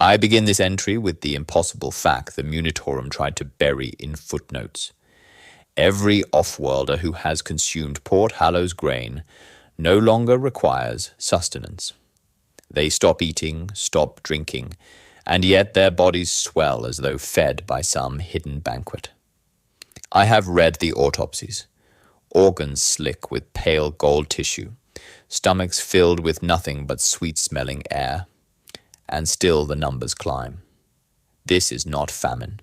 I begin this entry with the impossible fact the Munitorum tried to bury in footnotes. Every off-worlder who has consumed Port Hallow's grain no longer requires sustenance. They stop eating, stop drinking, and yet their bodies swell as though fed by some hidden banquet. I have read the autopsies. Organs slick with pale gold tissue, stomachs filled with nothing but sweet-smelling air, and still the numbers climb. This is not famine.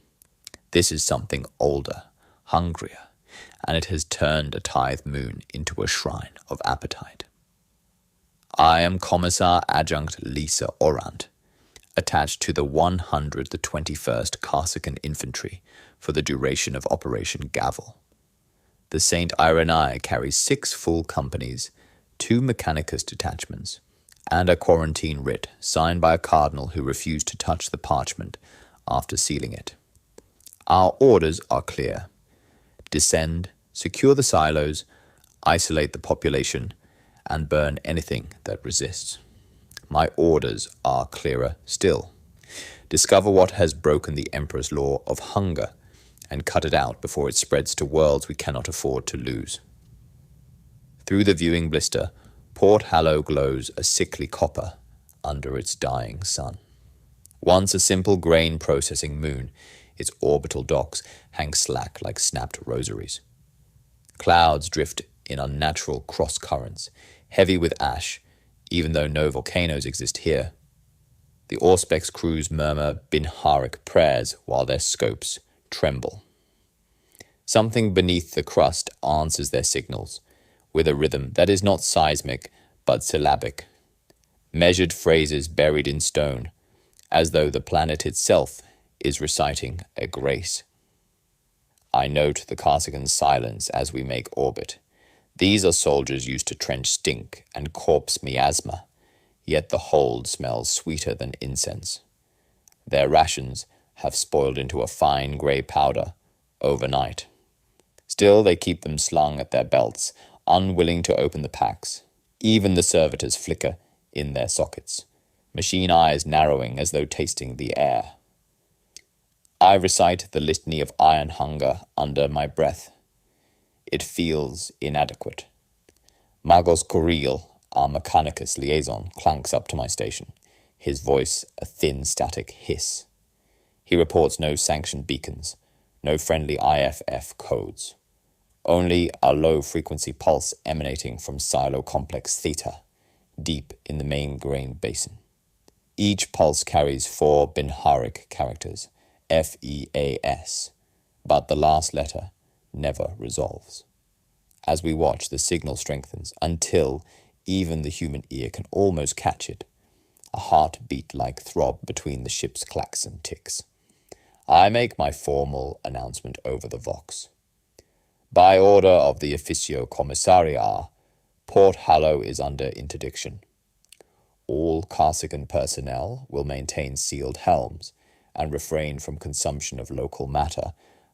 This is something older, hungrier, and it has turned a tithe moon into a shrine of appetite. I am Commissar Adjunct Lisa Orant, attached to the 121st Corsican Infantry for the duration of Operation Gavel. The St. Irenae carries 6 full companies, 2 Mechanicus detachments, and a quarantine writ signed by a cardinal who refused to touch the parchment after sealing it. Our orders are clear. Descend, secure the silos, isolate the population, and burn anything that resists. My orders are clearer still. Discover what has broken the Emperor's law of hunger and cut it out before it spreads to worlds we cannot afford to lose. Through the viewing blister, Port Hallow glows a sickly copper under its dying sun. Once a simple grain processing moon, its orbital docks hang slack like snapped rosaries. Clouds drift in unnatural cross currents, heavy with ash, even though no volcanoes exist here. The Auspex crews murmur Binharic prayers while their scopes tremble. Something beneath the crust answers their signals, with a rhythm that is not seismic but syllabic. Measured phrases buried in stone, as though the planet itself is reciting a grace. I note the Corsican's silence as we make orbit. These are soldiers used to trench stink and corpse miasma, yet the hold smells sweeter than incense. Their rations have spoiled into a fine grey powder overnight. Still, they keep them slung at their belts, unwilling to open the packs. Even the servitors flicker in their sockets, machine eyes narrowing as though tasting the air. I recite the litany of iron hunger under my breath. It feels inadequate. Magos Coril, our Mechanicus liaison, clanks up to my station, his voice a thin static hiss. He reports no sanctioned beacons, no friendly IFF codes, only a low-frequency pulse emanating from Silo Complex Theta, deep in the main grain basin. Each pulse carries 4 Binharic characters, FEAS, but the last letter never resolves. As we watch, the signal strengthens until even the human ear can almost catch it, a heartbeat-like throb between the ship's klaxon ticks. I make my formal announcement over the Vox. By order of the Officio Commissariat, Port Hallow is under interdiction. All Corsican personnel will maintain sealed helms and refrain from consumption of local matter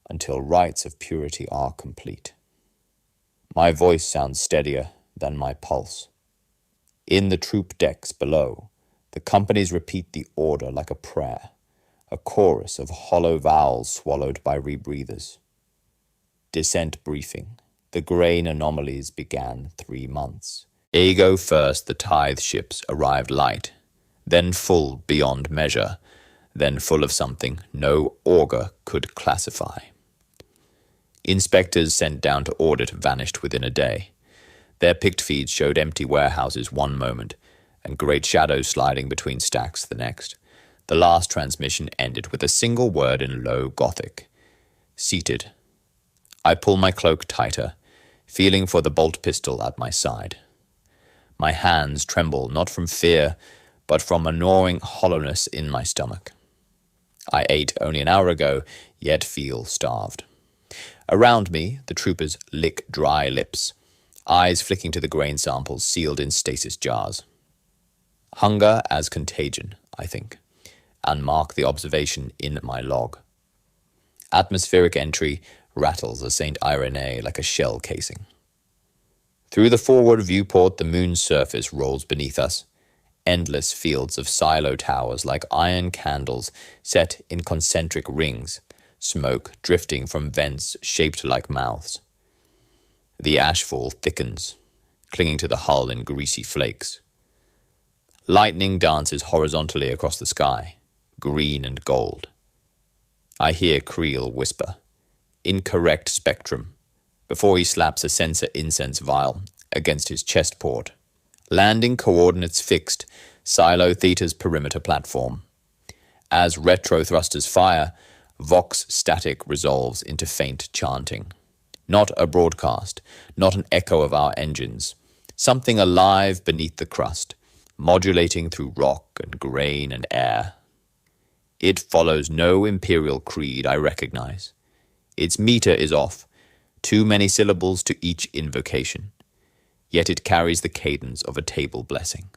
until rites of purity are complete. My voice sounds steadier than my pulse. In the troop decks below, the companies repeat the order like a prayer, a chorus of hollow vowels swallowed by rebreathers. Descent briefing. The grain anomalies began 3 months. Ago first the tithe ships arrived light, then full beyond measure, then full of something no augur could classify. Inspectors sent down to audit vanished within a day. Their picked feeds showed empty warehouses one moment, and great shadows sliding between stacks the next. The last transmission ended with a single word in low Gothic. Seated. I pull my cloak tighter, feeling for the bolt pistol at my side. My hands tremble not from fear, but from a gnawing hollowness in my stomach. I ate only an hour ago, yet feel starved. Around me, the troopers lick dry lips, eyes flicking to the grain samples sealed in stasis jars. Hunger as contagion, I think, and mark the observation in my log. Atmospheric entry rattles a St. Irenae like a shell casing. Through the forward viewport, the moon's surface rolls beneath us, Endless fields of silo towers like iron candles set in concentric rings, smoke drifting from vents shaped like mouths. The ashfall thickens, clinging to the hull in greasy flakes. Lightning dances horizontally across the sky, green and gold. I hear Creel whisper, "Incorrect spectrum," before he slaps a sensor incense vial against his chest port. Landing coordinates fixed, Silo Theta's perimeter platform. As retro thrusters fire, Vox static resolves into faint chanting. Not a broadcast, not an echo of our engines. Something alive beneath the crust, modulating through rock and grain and air. It follows no imperial creed I recognize. Its meter is off, too many syllables to each invocation. Yet it carries the cadence of a table blessing.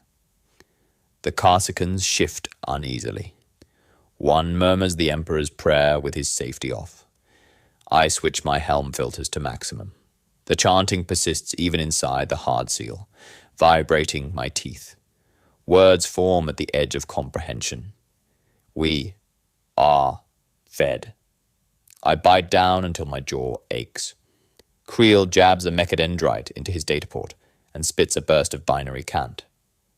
The Carsicans shift uneasily. One murmurs the Emperor's prayer with his safety off. I switch my helm filters to maximum. The chanting persists even inside the hard seal, vibrating my teeth. Words form at the edge of comprehension. We are fed. I bite down until my jaw aches. Creel jabs a mechadendrite into his dataport and spits a burst of binary cant.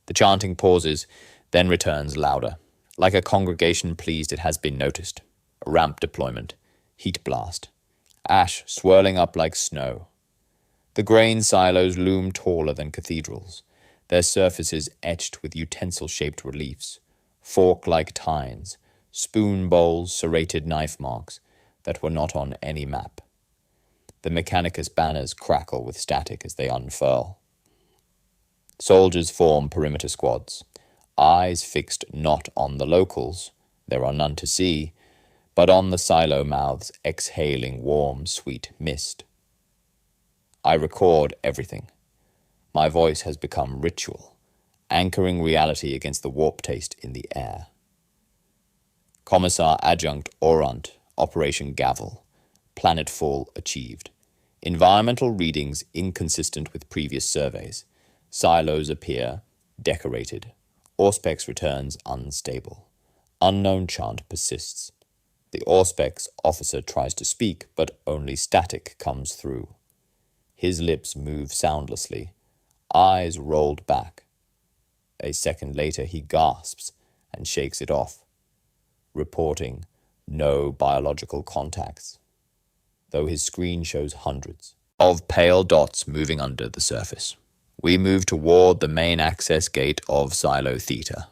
The chanting pauses, then returns louder, like a congregation pleased it has been noticed. A ramp deployment, heat blast, ash swirling up like snow. The grain silos loom taller than cathedrals, their surfaces etched with utensil-shaped reliefs, fork-like tines, spoon bowls, serrated knife marks that were not on any map. The Mechanicus banners crackle with static as they unfurl. Soldiers form perimeter squads, eyes fixed not on the locals, there are none to see, but on the silo mouths exhaling warm, sweet mist. I record everything. My voice has become ritual, anchoring reality against the warp taste in the air. Commissar Adjunct Orant, Operation Gavel, planetfall achieved. Environmental readings inconsistent with previous surveys. Silos appear decorated. Auspex returns unstable. Unknown chant persists. The Auspex officer tries to speak, but only static comes through. His lips move soundlessly, eyes rolled back. A second later he gasps and shakes it off, reporting no biological contacts, though his screen shows hundreds of pale dots moving under the surface. We move toward the main access gate of Silo Theta.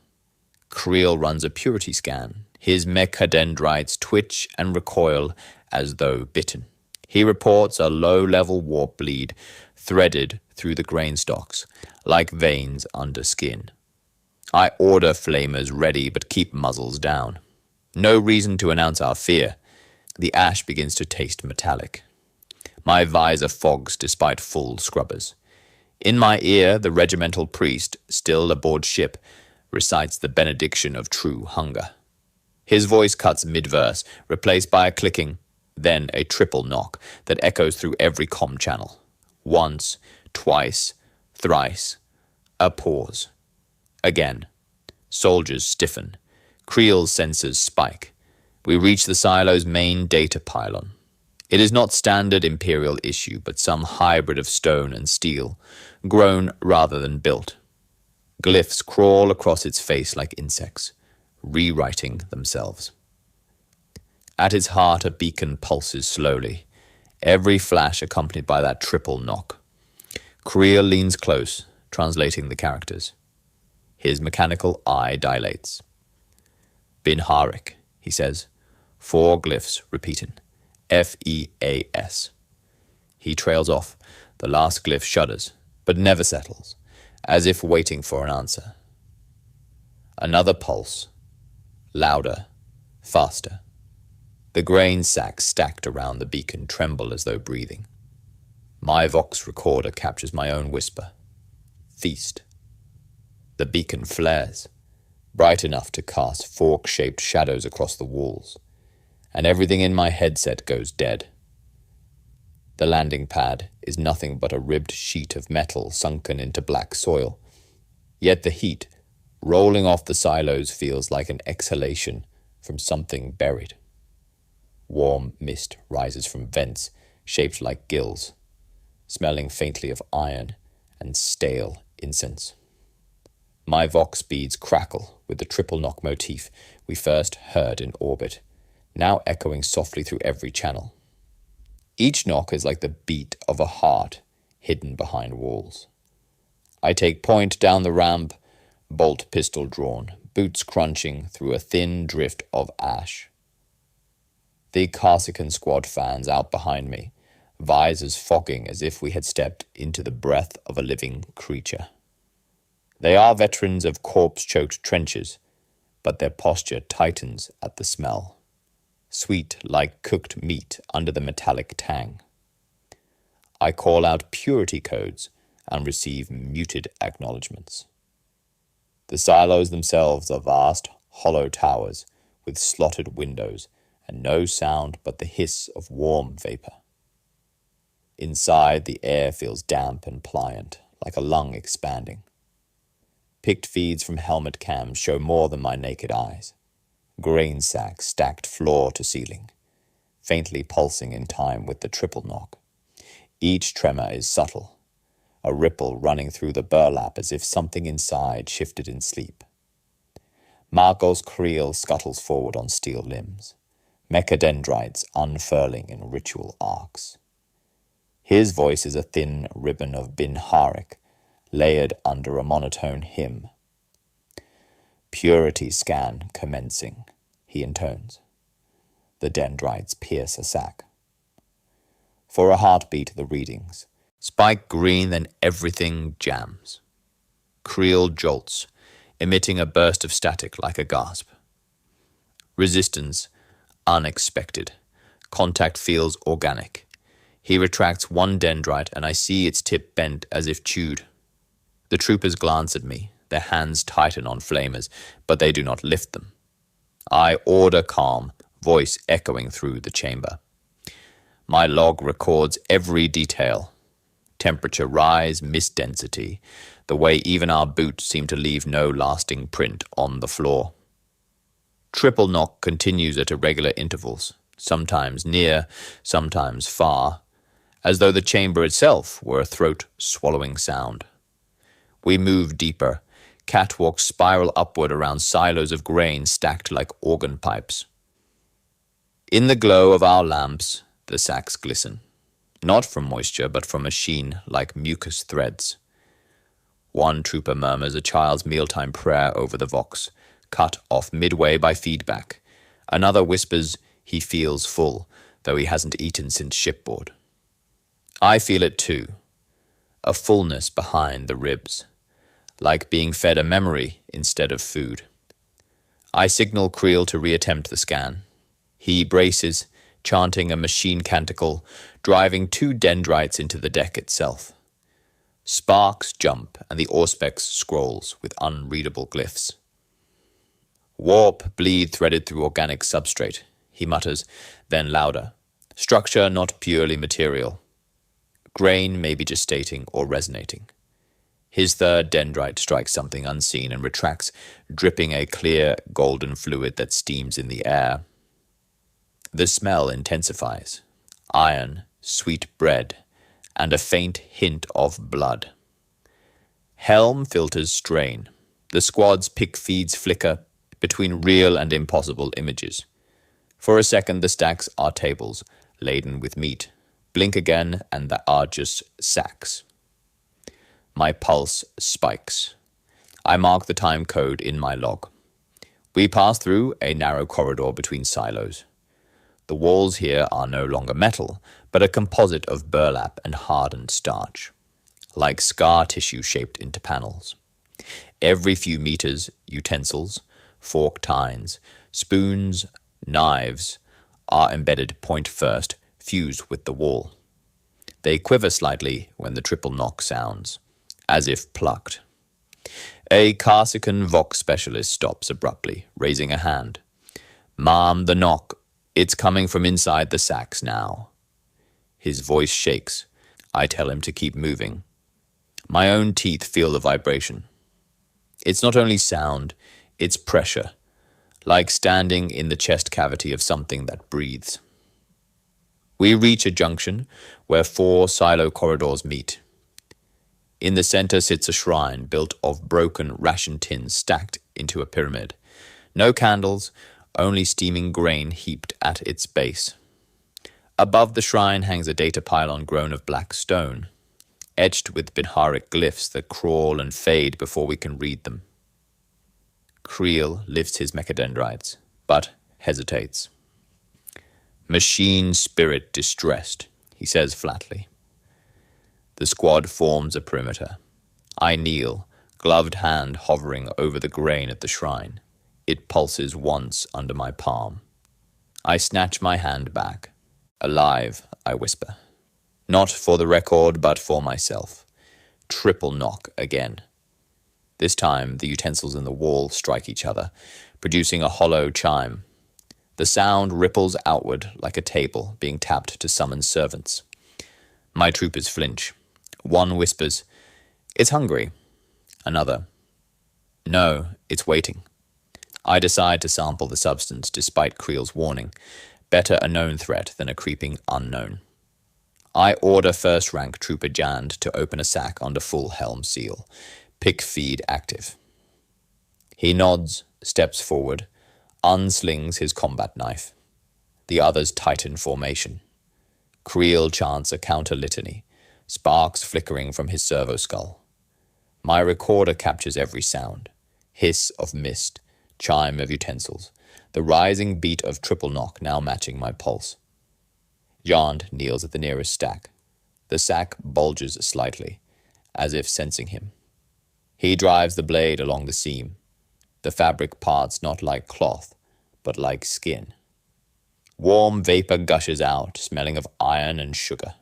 Creel runs a purity scan. His mechadendrites twitch and recoil as though bitten. He reports a low-level warp bleed threaded through the grain stalks, like veins under skin. I order flamers ready but keep muzzles down. No reason to announce our fear. The ash begins to taste metallic. My visor fogs despite full scrubbers. In my ear, the regimental priest, still aboard ship, recites the benediction of true hunger. His voice cuts mid-verse, replaced by a clicking, then a triple knock that echoes through every comm channel. Once, twice, thrice. A pause. Again. Soldiers stiffen. Creel's sensors spike. We reach the silo's main data pylon. It is not standard Imperial issue, but some hybrid of stone and steel, grown rather than built. Glyphs crawl across its face like insects, rewriting themselves. At its heart, a beacon pulses slowly, every flash accompanied by that triple knock. Creel leans close, translating the characters. His mechanical eye dilates. Bin Harik, he says, 4 glyphs repeating. F-E-A-S. He trails off. The last glyph shudders, but never settles, as if waiting for an answer. Another pulse. Louder. Faster. The grain sacks stacked around the beacon tremble as though breathing. My Vox recorder captures my own whisper. Feast. The beacon flares, bright enough to cast fork-shaped shadows across the walls, and everything in my headset goes dead. The landing pad is nothing but a ribbed sheet of metal sunken into black soil, yet the heat Rolling off the silos feels like an exhalation from something buried. Warm mist rises from vents shaped like gills, smelling faintly of iron and stale incense. My vox beads crackle with the triple knock motif we first heard in orbit, now echoing softly through every channel. Each knock is like the beat of a heart hidden behind walls. I take point down the ramp, bolt pistol drawn, boots crunching through a thin drift of ash. The Corsican squad fans out behind me, visors fogging as if we had stepped into the breath of a living creature. They are veterans of corpse-choked trenches, but their posture tightens at the smell, sweet like cooked meat under the metallic tang. I call out purity codes and receive muted acknowledgements. The silos themselves are vast, hollow towers with slotted windows and no sound but the hiss of warm vapor. Inside, the air feels damp and pliant, like a lung expanding. Picked feeds from helmet cams show more than my naked eyes. Grain sacks stacked floor to ceiling, faintly pulsing in time with the triple knock. Each tremor is subtle, a ripple running through the burlap as if something inside shifted in sleep. Margot's creel scuttles forward on steel limbs, mechadendrites unfurling in ritual arcs. His voice is a thin ribbon of Bin Harik, layered under a monotone hymn. Purity scan commencing, he intones. The dendrites pierce a sack. For a heartbeat, the readings. Spike green, then everything jams. Creel jolts, emitting a burst of static like a gasp. Resistance, unexpected. Contact feels organic. He retracts one dendrite and I see its tip bent as if chewed. The troopers glance at me, their hands tighten on flamers, but they do not lift them. I order calm, voice echoing through the chamber. My log records every detail. Temperature rise, mist density, the way even our boots seem to leave no lasting print on the floor. Triple knock continues at irregular intervals, sometimes near, sometimes far, as though the chamber itself were a throat-swallowing sound. We move deeper. Catwalks spiral upward around silos of grain stacked like organ pipes. In the glow of our lamps, the sacks glisten, not from moisture, but from a sheen like mucus threads. One trooper murmurs a child's mealtime prayer over the vox, cut off midway by feedback. Another whispers he feels full, though he hasn't eaten since shipboard. I feel it too, a fullness behind the ribs, like being fed a memory instead of food. I signal Creel to reattempt the scan. He braces, chanting a machine canticle, driving two dendrites into the deck itself. Sparks jump and the auspex scrolls with unreadable glyphs. Warp bleed threaded through organic substrate, he mutters, then louder. Structure not purely material. Grain may be gestating or resonating. His third dendrite strikes something unseen and retracts, dripping a clear golden fluid that steams in the air. The smell intensifies. Iron, sweet bread, and a faint hint of blood. Helm filters strain. The squad's pick feeds flicker between real and impossible images. For a second, the stacks are tables, laden with meat. Blink again, and the are just sacks. My pulse spikes. I mark the time code in my log. We pass through a narrow corridor between silos. The walls here are no longer metal, but a composite of burlap and hardened starch, like scar tissue shaped into panels. Every few meters, utensils, fork tines, spoons, knives are embedded point first, fused with the wall. They quiver slightly when the triple knock sounds, as if plucked. A Corsican Vox specialist stops abruptly, raising a hand. "Mom, the knock. It's coming from inside the sacks now." His voice shakes. I tell him to keep moving. My own teeth feel the vibration. It's not only sound, it's pressure, like standing in the chest cavity of something that breathes. We reach a junction where 4 silo corridors meet. In the center sits a shrine built of broken ration tins stacked into a pyramid. No candles, only steaming grain heaped at its base. Above the shrine hangs a data pylon grown of black stone, etched with Bidharic glyphs that crawl and fade before we can read them. Creel lifts his mechadendrites, but hesitates. "Machine spirit distressed," he says flatly. The squad forms a perimeter. I kneel, gloved hand hovering over the grain at the shrine. It pulses once under my palm. I snatch my hand back. "Alive," I whisper. Not for the record, but for myself. Triple knock again. This time, the utensils in the wall strike each other, producing a hollow chime. The sound ripples outward like a table being tapped to summon servants. My troopers flinch. One whispers, "It's hungry." Another, "No, it's waiting." I decide to sample the substance despite Creel's warning. Better a known threat than a creeping unknown. I order first-rank Trooper Jand to open a sack under full helm seal. Pick feed active. He nods, steps forward, unslings his combat knife. The others tighten formation. Creel chants a counter-litany, sparks flickering from his servo skull. My recorder captures every sound. Hiss of mist, chime of utensils, the rising beat of triple knock now matching my pulse. Jand kneels at the nearest stack. The sack bulges slightly, as if sensing him. He drives the blade along the seam. The fabric parts not like cloth, but like skin. Warm vapor gushes out, smelling of iron and sugar.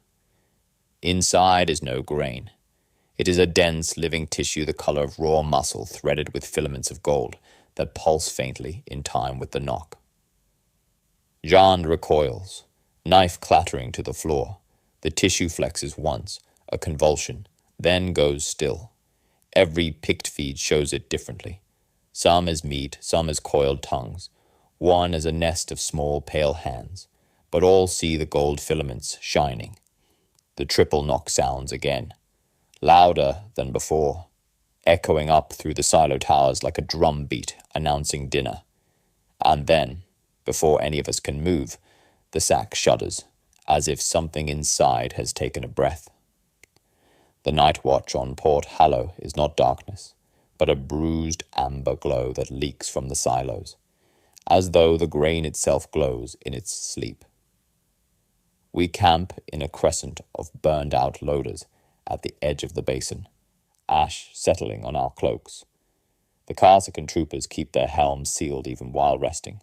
Inside is no grain. It is a dense, living tissue the color of raw muscle threaded with filaments of gold that pulse faintly in time with the knock. Jand recoils, knife clattering to the floor. The tissue flexes once, a convulsion, then goes still. Every picked feed shows it differently. Some as meat, some as coiled tongues, one as a nest of small pale hands, but all see the gold filaments shining. The triple knock sounds again, louder than before, echoing up through the silo towers like a drum beat announcing dinner. And then, before any of us can move, the sack shudders, as if something inside has taken a breath. The night watch on Port Hallow is not darkness, but a bruised amber glow that leaks from the silos, as though the grain itself glows in its sleep. We camp in a crescent of burned-out loaders at the edge of the basin, ash settling on our cloaks. The Karsakan troopers keep their helms sealed even while resting.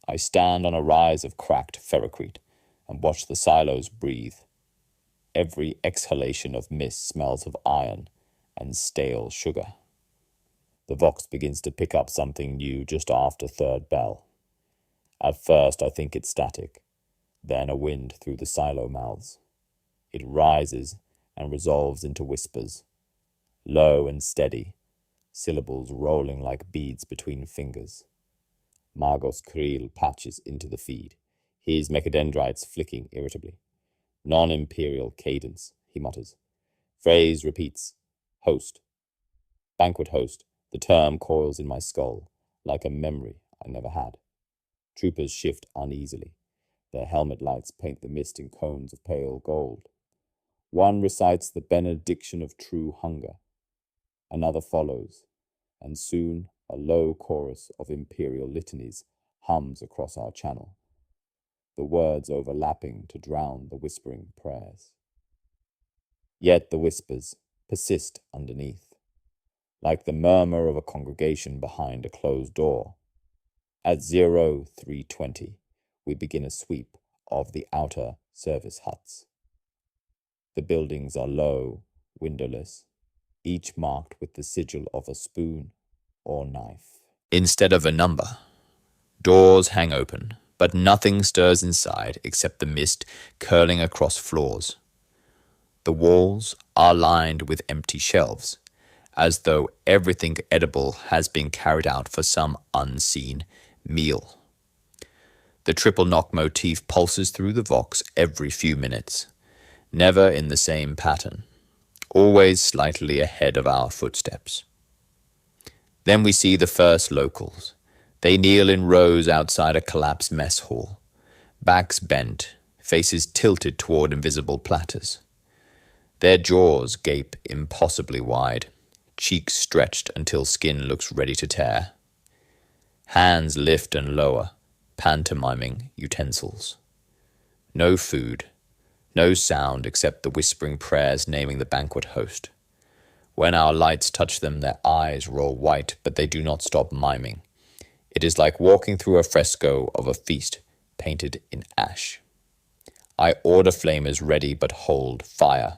I stand on a rise of cracked ferrocrete and watch the silos breathe. Every exhalation of mist smells of iron and stale sugar. The Vox begins to pick up something new just after third bell. At first I think it's static, then a wind through the silo mouths. It rises and resolves into whispers, low and steady, syllables rolling like beads between fingers. Margos Creel patches into the feed, his mechadendrites flicking irritably. Non-imperial cadence, he mutters. Phrase repeats, host. Banquet host, the term coils in my skull, like a memory I never had. Troopers shift uneasily. Their helmet lights paint the mist in cones of pale gold. One recites the benediction of true hunger. Another follows, and soon a low chorus of imperial litanies hums across our channel, the words overlapping to drown the whispering prayers. Yet the whispers persist underneath, like the murmur of a congregation behind a closed door. At 0320, we begin a sweep of the outer service huts. The buildings are low, windowless, each marked with the sigil of a spoon or knife. Instead of a number, doors hang open, but nothing stirs inside except the mist curling across floors. The walls are lined with empty shelves, as though everything edible has been carried out for some unseen meal. The triple knock motif pulses through the vox every few minutes, never in the same pattern, always slightly ahead of our footsteps. Then we see the first locals. They kneel in rows outside a collapsed mess hall, backs bent, faces tilted toward invisible platters. Their jaws gape impossibly wide, cheeks stretched until skin looks ready to tear. Hands lift and lower, pantomiming utensils. No food, no sound except the whispering prayers naming the banquet host. When our lights touch them, their eyes roll white, but they do not stop miming. It is like walking through a fresco of a feast painted in ash. I order flamers ready, but hold fire.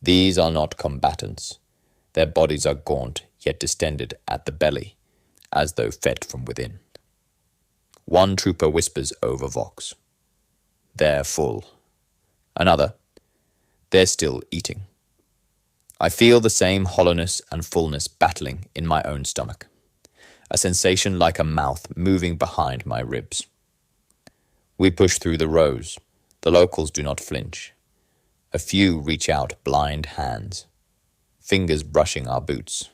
These are not combatants. Their bodies are gaunt, yet distended at the belly, as though fed from within. One trooper whispers over vox. They're full. Another. They're still eating. I feel the same hollowness and fullness battling in my own stomach, a sensation like a mouth moving behind my ribs. We push through the rows. The locals do not flinch. A few reach out blind hands, fingers brushing our boots.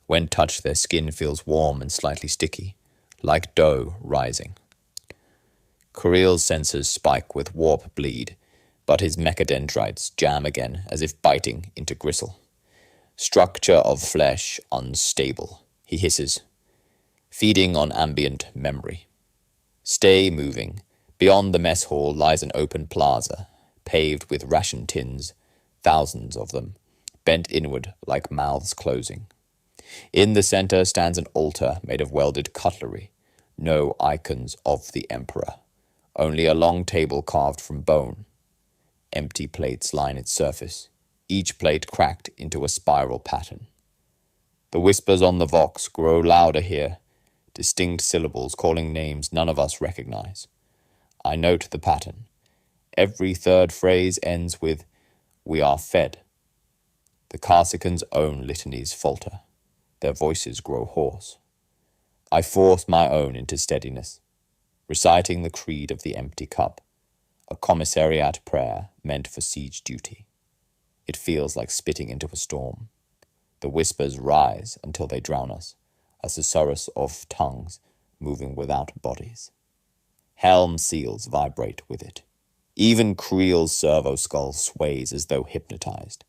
When touched, their skin feels warm and slightly sticky, like dough rising. Kuril's sensors spike with warp bleed, but his mechadendrites jam again as if biting into gristle. Structure of flesh unstable, he hisses, feeding on ambient memory. Stay moving. Beyond the mess hall lies an open plaza, paved with ration tins, thousands of them, bent inward like mouths closing. In the center stands an altar made of welded cutlery, no icons of the emperor, only a long table carved from bone. Empty plates line its surface, each plate cracked into a spiral pattern. The whispers on the vox grow louder here, distinct syllables calling names none of us recognize. I note the pattern. Every third phrase ends with, "We are fed." The Karsicans' own litanies falter. Their voices grow hoarse. I force my own into steadiness, reciting the creed of the empty cup, a commissariat prayer meant for siege duty. It feels like spitting into a storm. The whispers rise until they drown us, a susurrus of tongues moving without bodies. Helm seals vibrate with it. Even Creel's servo skull sways as though hypnotized.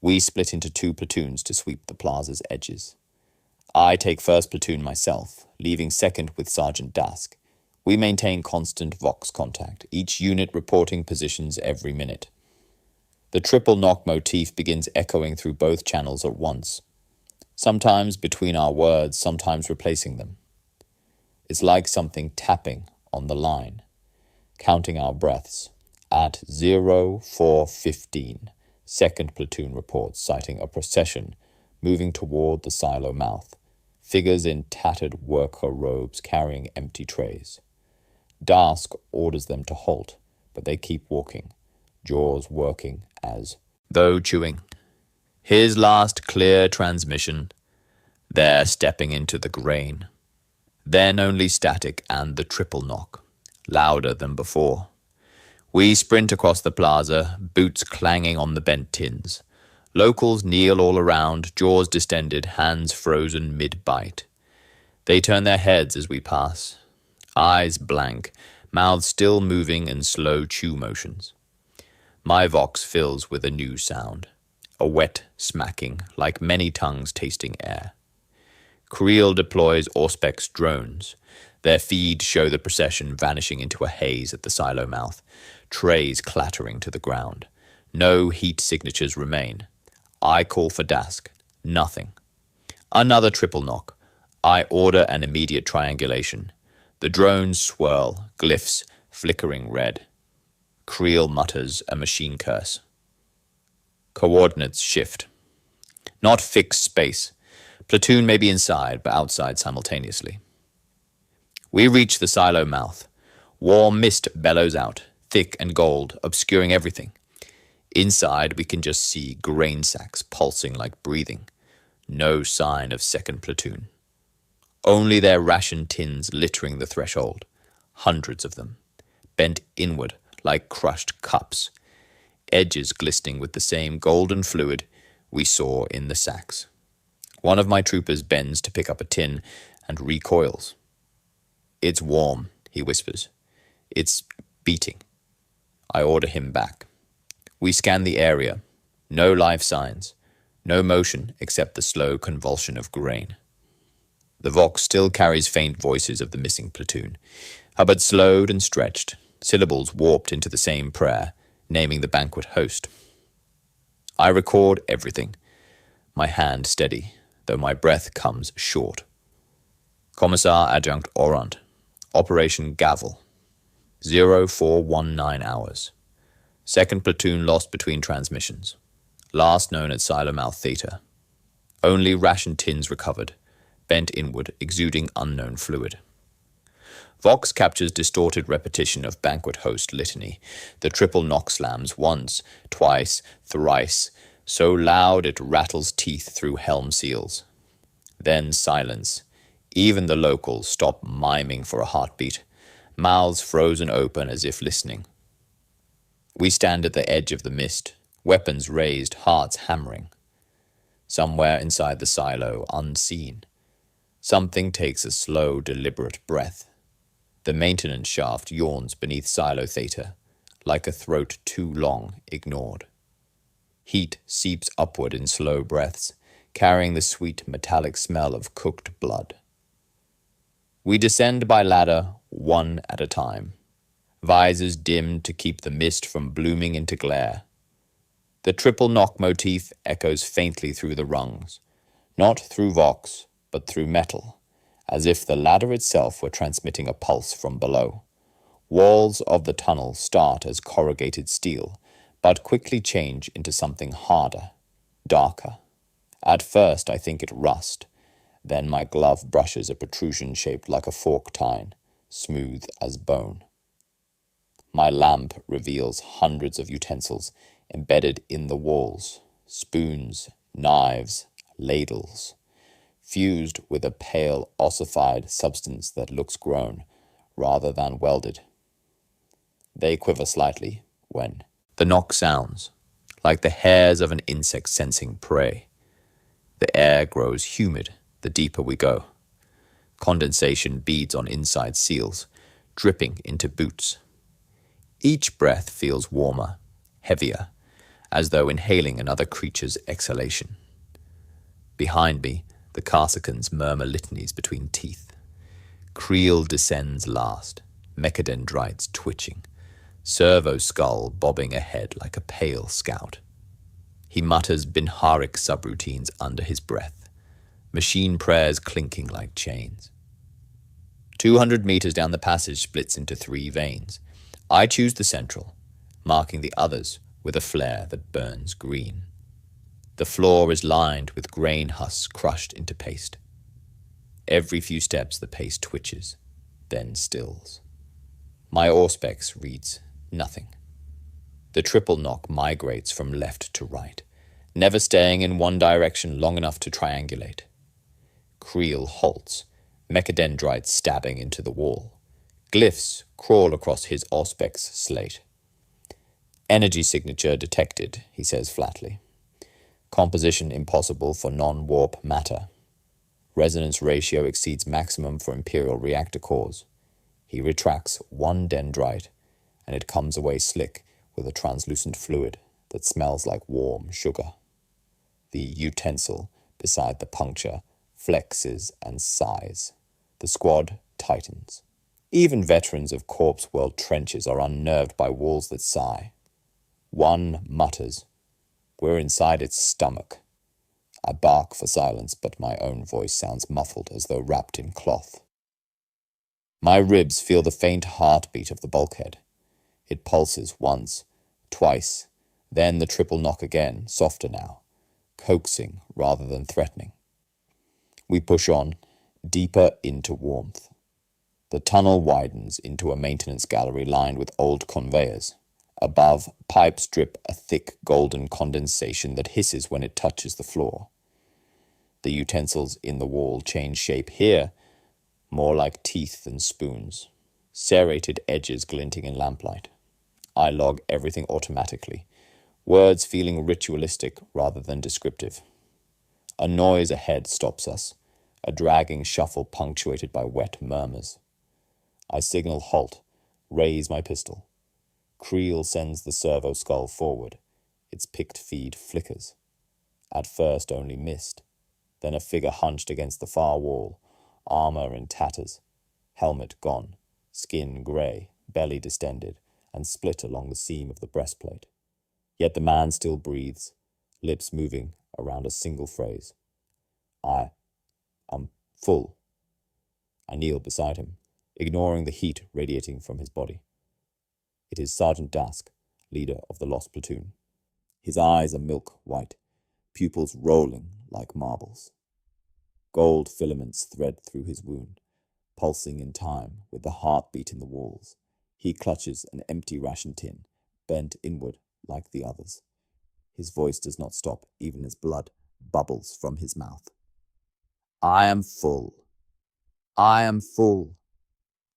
We split into 2 platoons to sweep the plaza's edges. I take first platoon myself, leaving second with Sergeant Dask. We maintain constant vox contact, each unit reporting positions every minute. The triple knock motif begins echoing through both channels at once, sometimes between our words, sometimes replacing them. It's like something tapping on the line, counting our breaths. At 04:15, second platoon reports citing a procession moving toward the silo mouth, figures in tattered worker robes carrying empty trays. Dask orders them to halt, but they keep walking, jaws working as though chewing. His last clear transmission. They're stepping into the grain. Then only static and the triple knock, louder than before. We sprint across the plaza, boots clanging on the bent tins. Locals kneel all around, jaws distended, hands frozen mid-bite. They turn their heads as we pass, eyes blank, mouths still moving in slow chew motions. My vox fills with a new sound, a wet smacking, like many tongues tasting air. Creel deploys Auspex drones. Their feed show the procession vanishing into a haze at the silo mouth, trays clattering to the ground. No heat signatures remain. I call for Dask. Nothing. Another triple knock. I order an immediate triangulation. The drones swirl, glyphs flickering red. Creel mutters a machine curse. Coordinates shift. Not fixed space. Platoon may be inside, but outside simultaneously. We reach the silo mouth. Warm mist bellows out, thick and gold, obscuring everything. Inside, we can just see grain sacks pulsing like breathing. No sign of second platoon. Only their ration tins littering the threshold, hundreds of them, bent inward like crushed cups, edges glistening with the same golden fluid we saw in the sacks. One of my troopers bends to pick up a tin and recoils. "It's warm," he whispers. "It's beating." I order him back. We scan the area. No life signs. No motion except the slow convulsion of grain. The Vox still carries faint voices of the missing platoon. Hubbard slowed and stretched, syllables warped into the same prayer, naming the banquet host. I record everything, my hand steady, though my breath comes short. Commissar Adjunct Orant, Operation Gavel, 0419 hours. Second platoon lost between transmissions. Last known at Silo Mouth Theta. Only ration tins recovered, bent inward, exuding unknown fluid. Vox captures distorted repetition of banquet host litany, the triple knock slams once, twice, thrice, so loud it rattles teeth through helm seals. Then silence. Even the locals stop miming for a heartbeat, mouths frozen open as if listening. We stand at the edge of the mist, weapons raised, hearts hammering. Somewhere inside the silo, unseen, something takes a slow, deliberate breath. The maintenance shaft yawns beneath Silo Theta, like a throat too long ignored. Heat seeps upward in slow breaths, carrying the sweet metallic smell of cooked blood. We descend by ladder, one at a time, visors dimmed to keep the mist from blooming into glare. The triple knock motif echoes faintly through the rungs, not through Vox, but through metal, as if the ladder itself were transmitting a pulse from below. Walls of the tunnel start as corrugated steel, but quickly change into something harder, darker. At first I think it rust, then my glove brushes a protrusion shaped like a fork tine, smooth as bone. My lamp reveals hundreds of utensils embedded in the walls, spoons, knives, ladles, fused with a pale, ossified substance that looks grown rather than welded. They quiver slightly when the knock sounds, like the hairs of an insect sensing prey. The air grows humid the deeper we go. Condensation beads on inside seals, dripping into boots. Each breath feels warmer, heavier, as though inhaling another creature's exhalation. Behind me, the Carsicans murmur litanies between teeth. Creel descends last, mechadendrites twitching, servo skull bobbing ahead like a pale scout. He mutters Binharic subroutines under his breath, machine prayers clinking like chains. 200 meters down the passage splits into 3 veins. I choose the central, marking the others with a flare that burns green. The floor is lined with grain husks crushed into paste. Every few steps the paste twitches, then stills. My auspex reads nothing. The triple knock migrates from left to right, never staying in one direction long enough to triangulate. Creel halts, mechadendrites stabbing into the wall. Glyphs crawl across his auspex slate. Energy signature detected, he says flatly. Composition impossible for non-warp matter. Resonance ratio exceeds maximum for Imperial reactor cores. He retracts one dendrite, and it comes away slick with a translucent fluid that smells like warm sugar. The utensil beside the puncture flexes and sighs. The squad tightens. Even veterans of Corpse World trenches are unnerved by walls that sigh. One mutters, "We're inside its stomach." I bark for silence, but my own voice sounds muffled as though wrapped in cloth. My ribs feel the faint heartbeat of the bulkhead. It pulses once, twice, then the triple knock again, softer now, coaxing rather than threatening. We push on, deeper into warmth. The tunnel widens into a maintenance gallery lined with old conveyors. Above, pipes drip a thick golden condensation that hisses when it touches the floor. The utensils in the wall change shape here, more like teeth than spoons. Serrated edges glinting in lamplight. I log everything automatically, words feeling ritualistic rather than descriptive. A noise ahead stops us, a dragging shuffle punctuated by wet murmurs. I signal halt, raise my pistol. Creel sends the servo skull forward. Its picked feed flickers. At first only mist, then a figure hunched against the far wall, armor in tatters, helmet gone, skin grey, belly distended, and split along the seam of the breastplate. Yet the man still breathes, lips moving around a single phrase. I'm full. I kneel beside him, ignoring the heat radiating from his body. It is Sergeant Dask, leader of the lost platoon. His eyes are milk white, pupils rolling like marbles. Gold filaments thread through his wound, pulsing in time with the heartbeat in the walls. He clutches an empty ration tin, bent inward like the others. His voice does not stop even as blood bubbles from his mouth. I am full. I am full.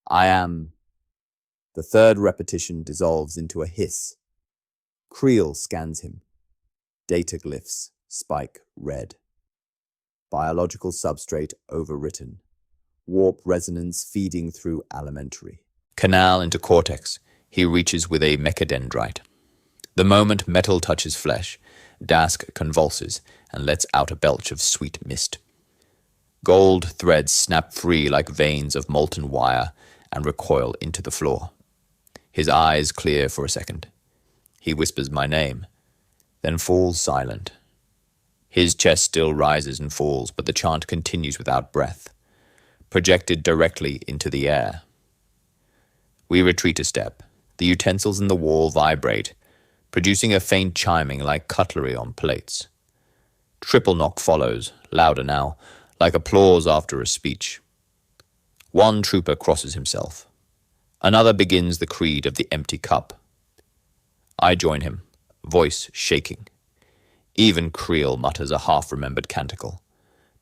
I am... The third repetition dissolves into a hiss. Creel scans him. Data glyphs spike red. Biological substrate overwritten. Warp resonance feeding through alimentary. Canal into cortex. He reaches with a mechadendrite. The moment metal touches flesh, Dask convulses and lets out a belch of sweet mist. Gold threads snap free like veins of molten wire and recoil into the floor. His eyes clear for a second. He whispers my name, then falls silent. His chest still rises and falls, but the chant continues without breath, projected directly into the air. We retreat a step. The utensils in the wall vibrate, producing a faint chiming like cutlery on plates. Triple knock follows, louder now, like applause after a speech. One trooper crosses himself. Another begins the creed of the empty cup. I join him, voice shaking. Even Creel mutters a half-remembered canticle,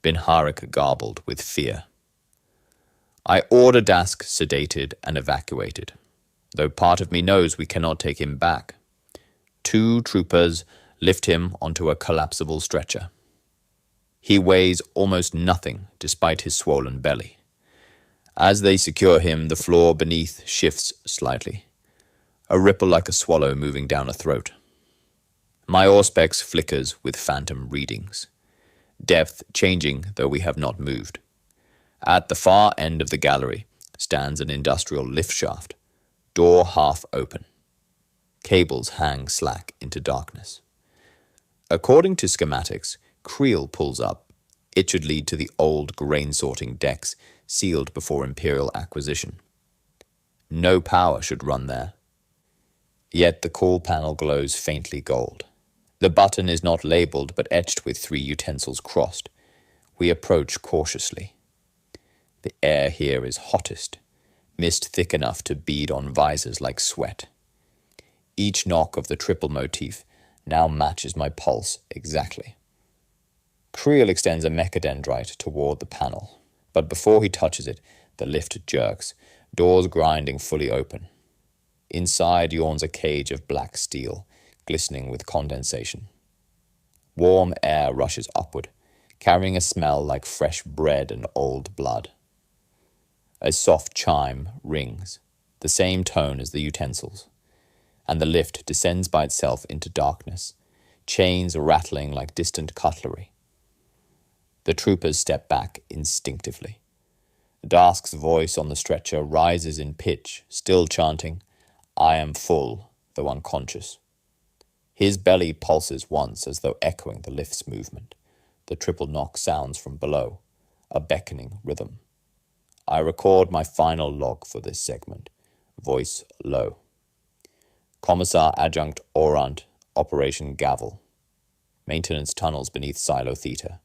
Binharik garbled with fear. I order Dask sedated and evacuated, though part of me knows we cannot take him back. 2 troopers lift him onto a collapsible stretcher. He weighs almost nothing despite his swollen belly. As they secure him, the floor beneath shifts slightly, a ripple like a swallow moving down a throat. My auspex flickers with phantom readings, depth changing though we have not moved. At the far end of the gallery stands an industrial lift shaft, door half open. Cables hang slack into darkness. According to schematics, Creel pulls up. It should lead to the old grain-sorting decks sealed before Imperial acquisition. No power should run there. Yet the call panel glows faintly gold. The button is not labeled but etched with 3 utensils crossed. We approach cautiously. The air here is hottest, mist thick enough to bead on visors like sweat. Each knock of the triple motif now matches my pulse exactly. Creel extends a mechadendrite toward the panel, but before he touches it, the lift jerks, doors grinding fully open. Inside yawns a cage of black steel, glistening with condensation. Warm air rushes upward, carrying a smell like fresh bread and old blood. A soft chime rings, the same tone as the utensils, and the lift descends by itself into darkness, chains rattling like distant cutlery. The troopers step back instinctively. Dask's voice on the stretcher rises in pitch, still chanting, I am full, though unconscious. His belly pulses once as though echoing the lift's movement. The triple knock sounds from below, a beckoning rhythm. I record my final log for this segment, voice low. Commissar Adjunct Orant, Operation Gavel. Maintenance tunnels beneath Silo Theta.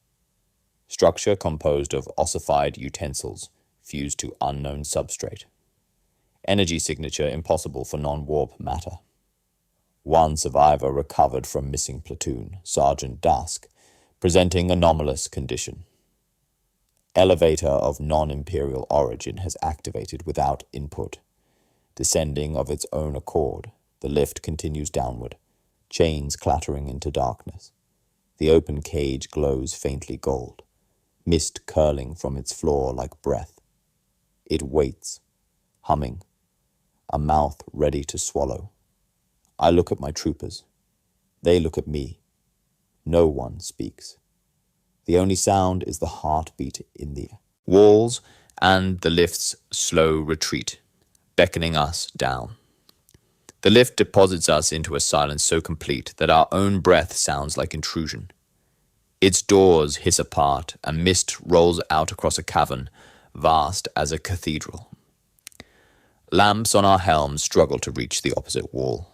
Structure composed of ossified utensils fused to unknown substrate. Energy signature impossible for non-warp matter. One survivor recovered from missing platoon, Sergeant Dask, presenting anomalous condition. Elevator of non-imperial origin has activated without input. Descending of its own accord, the lift continues downward, chains clattering into darkness. The open cage glows faintly gold, mist curling from its floor like breath. It waits, humming, a mouth ready to swallow. I look at my troopers. They look at me. No one speaks. The only sound is the heartbeat in the walls and the lift's slow retreat, beckoning us down. The lift deposits us into a silence so complete that our own breath sounds like intrusion. Its doors hiss apart, and mist rolls out across a cavern, vast as a cathedral. Lamps on our helms struggle to reach the opposite wall.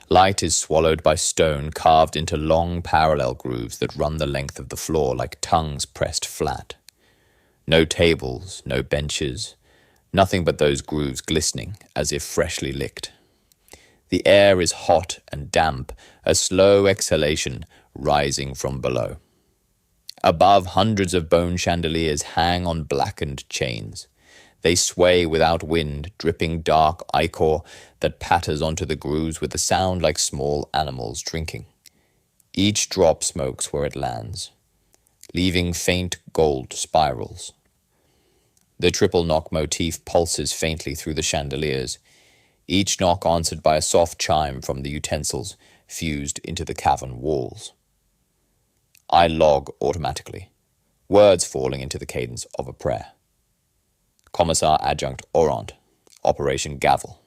Light is swallowed by stone carved into long parallel grooves that run the length of the floor like tongues pressed flat. No tables, no benches, nothing but those grooves glistening as if freshly licked. The air is hot and damp, a slow exhalation rising from below. Above, hundreds of bone chandeliers hang on blackened chains. They sway without wind, dripping dark ichor that patters onto the grooves with a sound like small animals drinking. Each drop smokes where it lands, leaving faint gold spirals. The triple knock motif pulses faintly through the chandeliers, each knock answered by a soft chime from the utensils fused into the cavern walls. I log automatically, words falling into the cadence of a prayer. Commissar Adjunct Orant, Operation Gavel.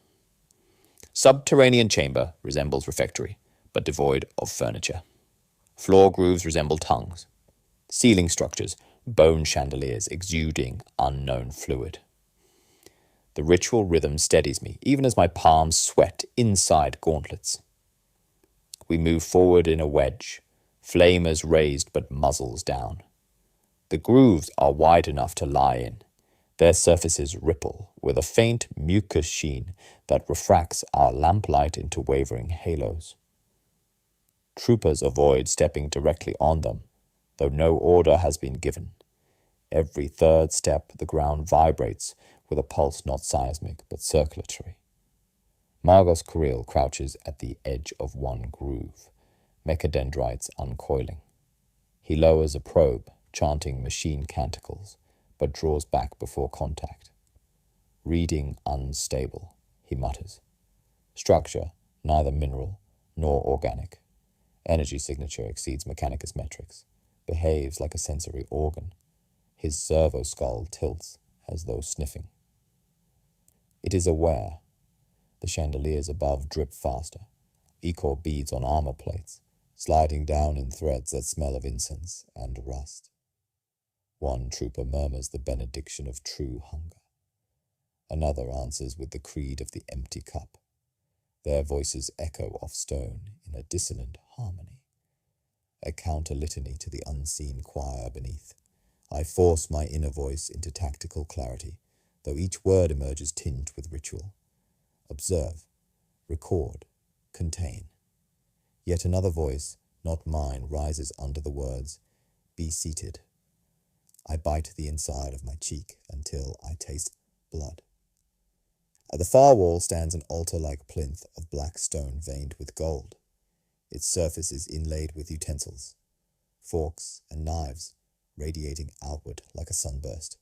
Subterranean chamber resembles refectory, but devoid of furniture. Floor grooves resemble tongues. Ceiling structures, bone chandeliers exuding unknown fluid. The ritual rhythm steadies me, even as my palms sweat inside gauntlets. We move forward in a wedge, flamers raised but muzzles down. The grooves are wide enough to lie in. Their surfaces ripple with a faint mucus sheen that refracts our lamplight into wavering halos. Troopers avoid stepping directly on them, though no order has been given. Every third step the ground vibrates with a pulse not seismic but circulatory. Margos Kuril crouches at the edge of one groove, mechadendrites uncoiling. He lowers a probe, chanting machine canticles, but draws back before contact. Reading unstable, he mutters. Structure, neither mineral nor organic. Energy signature exceeds Mechanicus metrics. Behaves like a sensory organ. His servo skull tilts as though sniffing. It is aware. The chandeliers above drip faster. Ichor beads on armor plates, sliding down in threads that smell of incense and rust. One trooper murmurs the benediction of true hunger. Another answers with the creed of the empty cup. Their voices echo off stone in a dissonant harmony. A counter-litany to the unseen choir beneath. I force my inner voice into tactical clarity, though each word emerges tinged with ritual. Observe, record, contain. Yet another voice, not mine, rises under the words, "Be seated." I bite the inside of my cheek until I taste blood. At the far wall stands an altar-like plinth of black stone veined with gold. Its surface is inlaid with utensils, forks and knives, radiating outward like a sunburst.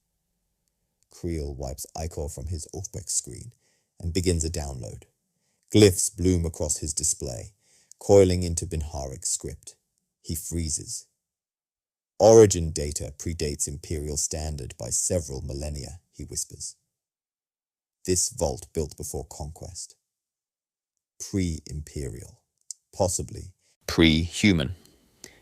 Creel wipes ichor from his Ulfbeck screen and begins a download. Glyphs bloom across his display, coiling into Binharic script. He freezes. Origin data predates Imperial standard by several millennia, he whispers. This vault built before conquest. Pre-Imperial. Possibly pre-human.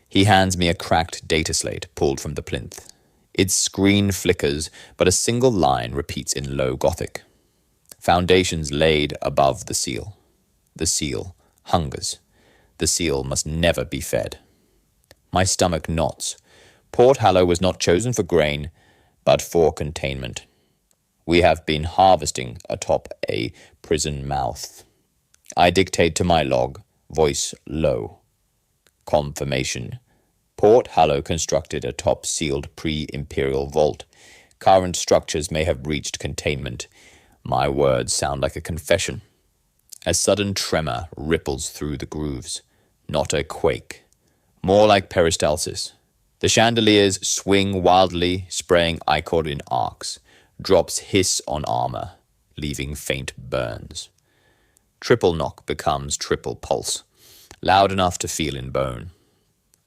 He hands me a cracked data slate pulled from the plinth. Its screen flickers, but a single line repeats in low Gothic. Foundations laid above the seal. The seal hungers. The seal must never be fed. My stomach knots. Port Hallow was not chosen for grain, but for containment. We have been harvesting atop a prison mouth. I dictate to my log, voice low. Confirmation. Port Hallow constructed atop sealed pre-imperial vault, Current structures may have reached containment. My words sound like a confession. A sudden tremor ripples through the grooves. Not a quake. More like peristalsis. The chandeliers swing wildly, spraying ichor in arcs. Drops hiss on armor, leaving faint burns. Triple knock becomes triple pulse, loud enough to feel in bone.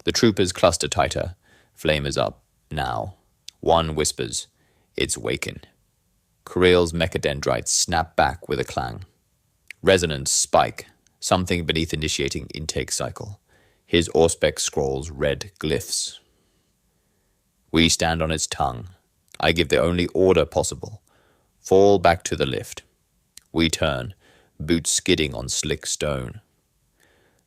The troopers cluster tighter. Flame is up. Now. One whispers, "It's waking." Kirill's mechadendrites snap back with a clang. Resonance spike, something beneath initiating intake cycle. His Auspex scrolls red glyphs. We stand on its tongue. I give the only order possible. Fall back to the lift. We turn, boots skidding on slick stone.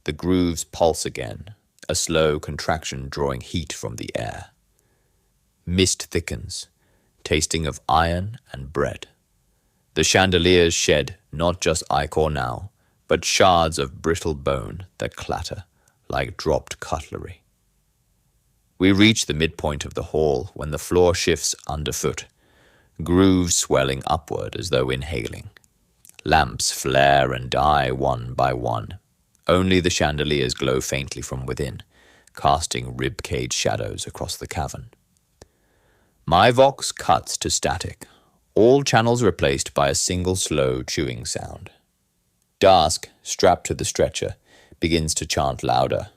The grooves pulse again, a slow contraction drawing heat from the air. Mist thickens, tasting of iron and bread. The chandeliers shed not just ichor now, but shards of brittle bone that clatter like dropped cutlery. We reach the midpoint of the hall when the floor shifts underfoot, grooves swelling upward as though inhaling. Lamps flare and die one by one. Only the chandeliers glow faintly from within, casting rib-cage shadows across the cavern. My vox cuts to static, all channels replaced by a single slow chewing sound. Dask, strapped to the stretcher, begins to chant louder.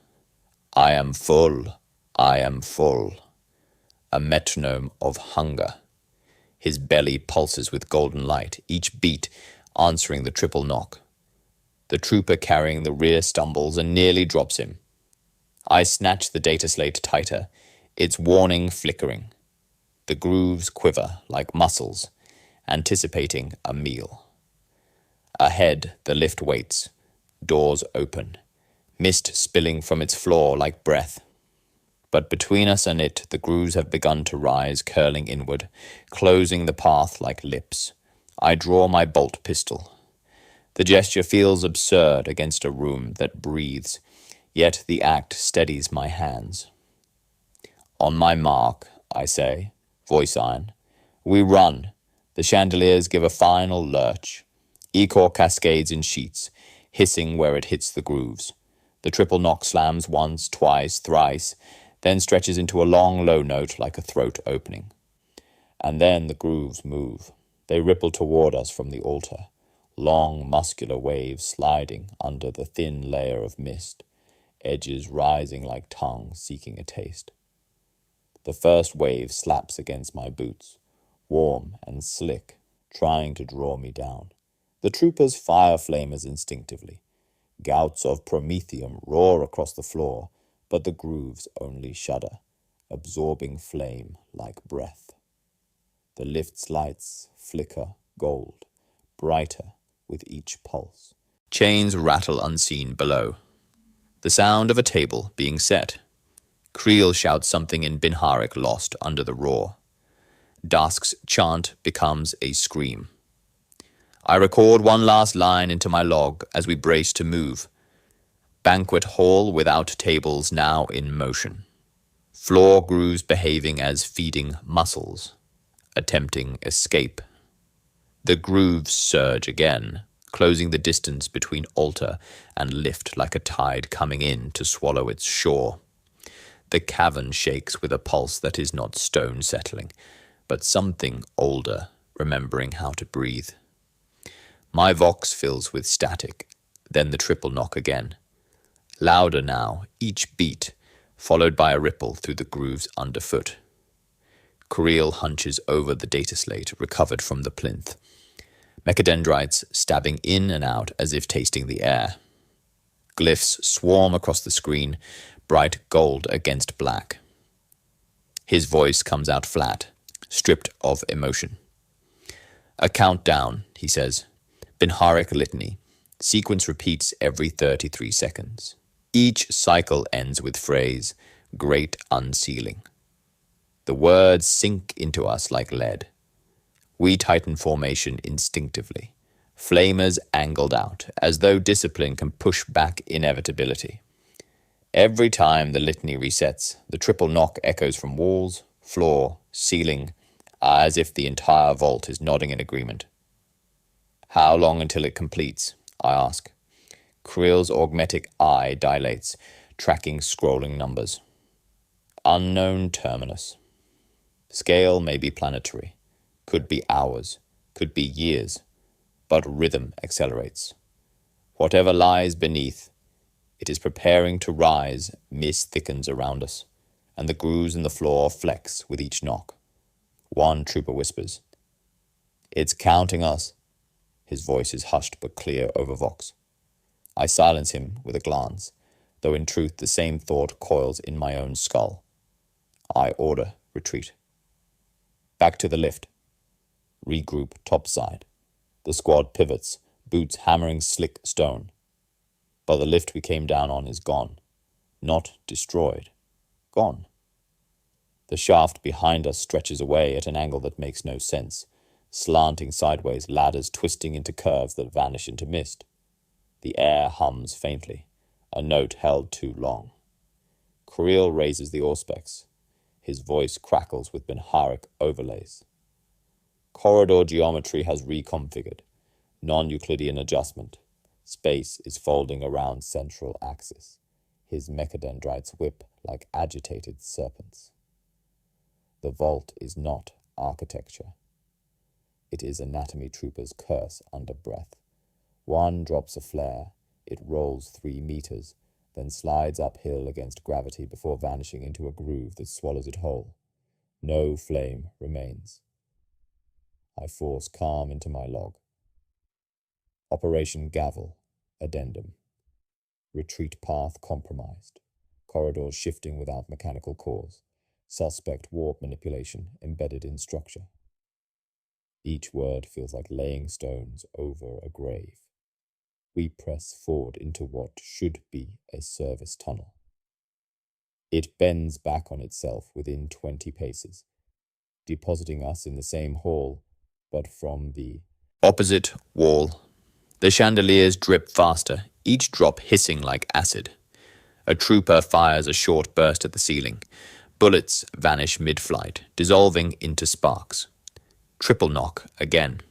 I am full, I am full. A metronome of hunger. His belly pulses with golden light, each beat answering the triple knock. The trooper carrying the rear stumbles and nearly drops him. I snatch the data slate tighter, its warning flickering. The grooves quiver like muscles, anticipating a meal. Ahead, the lift waits. Doors open. Mist spilling from its floor like breath. But between us and it, the grooves have begun to rise, curling inward, closing the path like lips. I draw my bolt pistol. The gesture feels absurd against a room that breathes, yet the act steadies my hands. On my mark, I say, voice iron. We run. The chandeliers give a final lurch. Ichor cascades in sheets, hissing where it hits the grooves. The triple knock slams once, twice, thrice, then stretches into a long low note like a throat opening. And then the grooves move. They ripple toward us from the altar, long muscular waves sliding under the thin layer of mist, edges rising like tongues seeking a taste. The first wave slaps against my boots, warm and slick, trying to draw me down. The troopers fire flamers instinctively. Gouts of promethium roar across the floor, but the grooves only shudder, absorbing flame like breath. The lift's lights flicker gold, brighter with each pulse. Chains rattle unseen below. The sound of a table being set. Creel shouts something in Binharic lost under the roar. Dask's chant becomes a scream. I record one last line into my log as we brace to move. Banquet hall without tables now in motion. Floor grooves behaving as feeding muscles, attempting escape. The grooves surge again, closing the distance between altar and lift like a tide coming in to swallow its shore. The cavern shakes with a pulse that is not stone settling, but something older, remembering how to breathe. My vox fills with static, then the triple knock again. Louder now, each beat, followed by a ripple through the grooves underfoot. Kirill hunches over the data slate recovered from the plinth. Mechadendrites stabbing in and out as if tasting the air. Glyphs swarm across the screen, bright gold against black. His voice comes out flat, stripped of emotion. A countdown, he says. Binharic litany. Sequence repeats every 33 seconds. Each cycle ends with phrase, great unsealing. The words sink into us like lead. We tighten formation instinctively. Flamers angled out, as though discipline can push back inevitability. Every time the litany resets, the triple knock echoes from walls, floor, ceiling, as if the entire vault is nodding in agreement. How long until it completes? I ask. Creel's augmetic eye dilates, tracking scrolling numbers. Unknown terminus. Scale may be planetary, could be hours, could be years, but rhythm accelerates. Whatever lies beneath, it is preparing to rise. Mist thickens around us, and the grooves in the floor flex with each knock. One trooper whispers, "It's counting us." His voice is hushed but clear over Vox. I silence him with a glance, though in truth the same thought coils in my own skull. I order retreat. Back to the lift. Regroup topside. The squad pivots, boots hammering slick stone. But the lift we came down on is gone. Not destroyed. Gone. The shaft behind us stretches away at an angle that makes no sense, slanting sideways, ladders twisting into curves that vanish into mist. The air hums faintly, a note held too long. Creel raises the auspex. His voice crackles with Benharic overlays. Corridor geometry has reconfigured. Non-Euclidean adjustment. Space is folding around central axis. His mechadendrites whip like agitated serpents. The vault is not architecture. It is anatomy troopers curse under breath. One drops a flare. It rolls 3 meters, then slides uphill against gravity before vanishing into a groove that swallows it whole. No flame remains. I force calm into my log. Operation Gavel, Addendum. Retreat path compromised. Corridors shifting without mechanical cause. Suspect warp manipulation embedded in structure. Each word feels like laying stones over a grave. We press forward into what should be a service tunnel. It bends back on itself within 20 paces, depositing us in the same hall, but from the opposite wall. The chandeliers drip faster, each drop hissing like acid. A trooper fires a short burst at the ceiling. Bullets vanish mid-flight, dissolving into sparks. Triple knock again.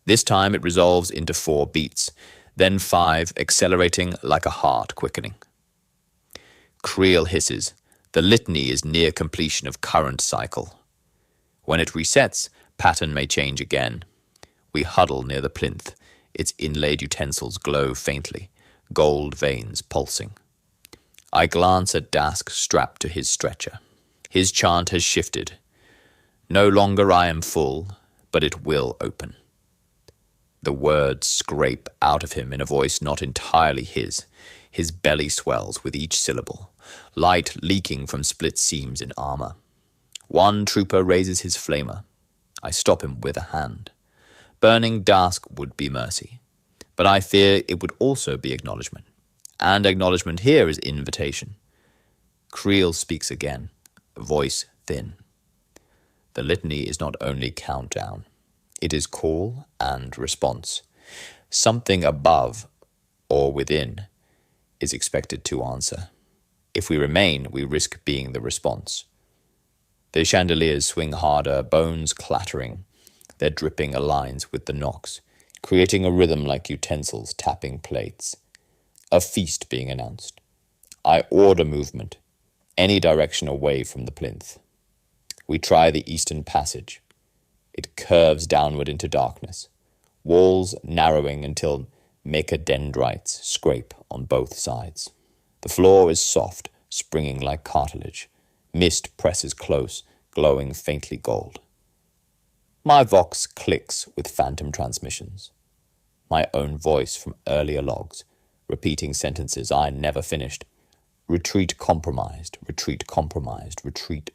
This time it resolves into 4 beats, then 5, accelerating like a heart quickening. Creel hisses. The litany is near completion of current cycle. When it resets, pattern may change again. We huddle near the plinth. Its inlaid utensils glow faintly, gold veins pulsing. I glance at Dask strapped to his stretcher. His chant has shifted. No longer I am full, but it will open. The words scrape out of him in a voice not entirely his. His belly swells with each syllable, light leaking from split seams in armor. One trooper raises his flamer. I stop him with a hand. Burning Dask would be mercy, but I fear it would also be acknowledgement. And acknowledgement here is invitation. Creel speaks again, voice thin. The litany is not only countdown. It is call and response. Something above or within is expected to answer. If we remain, we risk being the response. The chandeliers swing harder, bones clattering. Their dripping aligns with the knocks, creating a rhythm like utensils tapping plates. A feast being announced. I order movement, any direction away from the plinth. We try the eastern passage. It curves downward into darkness, walls narrowing until mechadendrites scrape on both sides. The floor is soft, springing like cartilage. Mist presses close, glowing faintly gold. My Vox clicks with phantom transmissions. My own voice from earlier logs, repeating sentences I never finished. Retreat compromised, retreat compromised, retreat.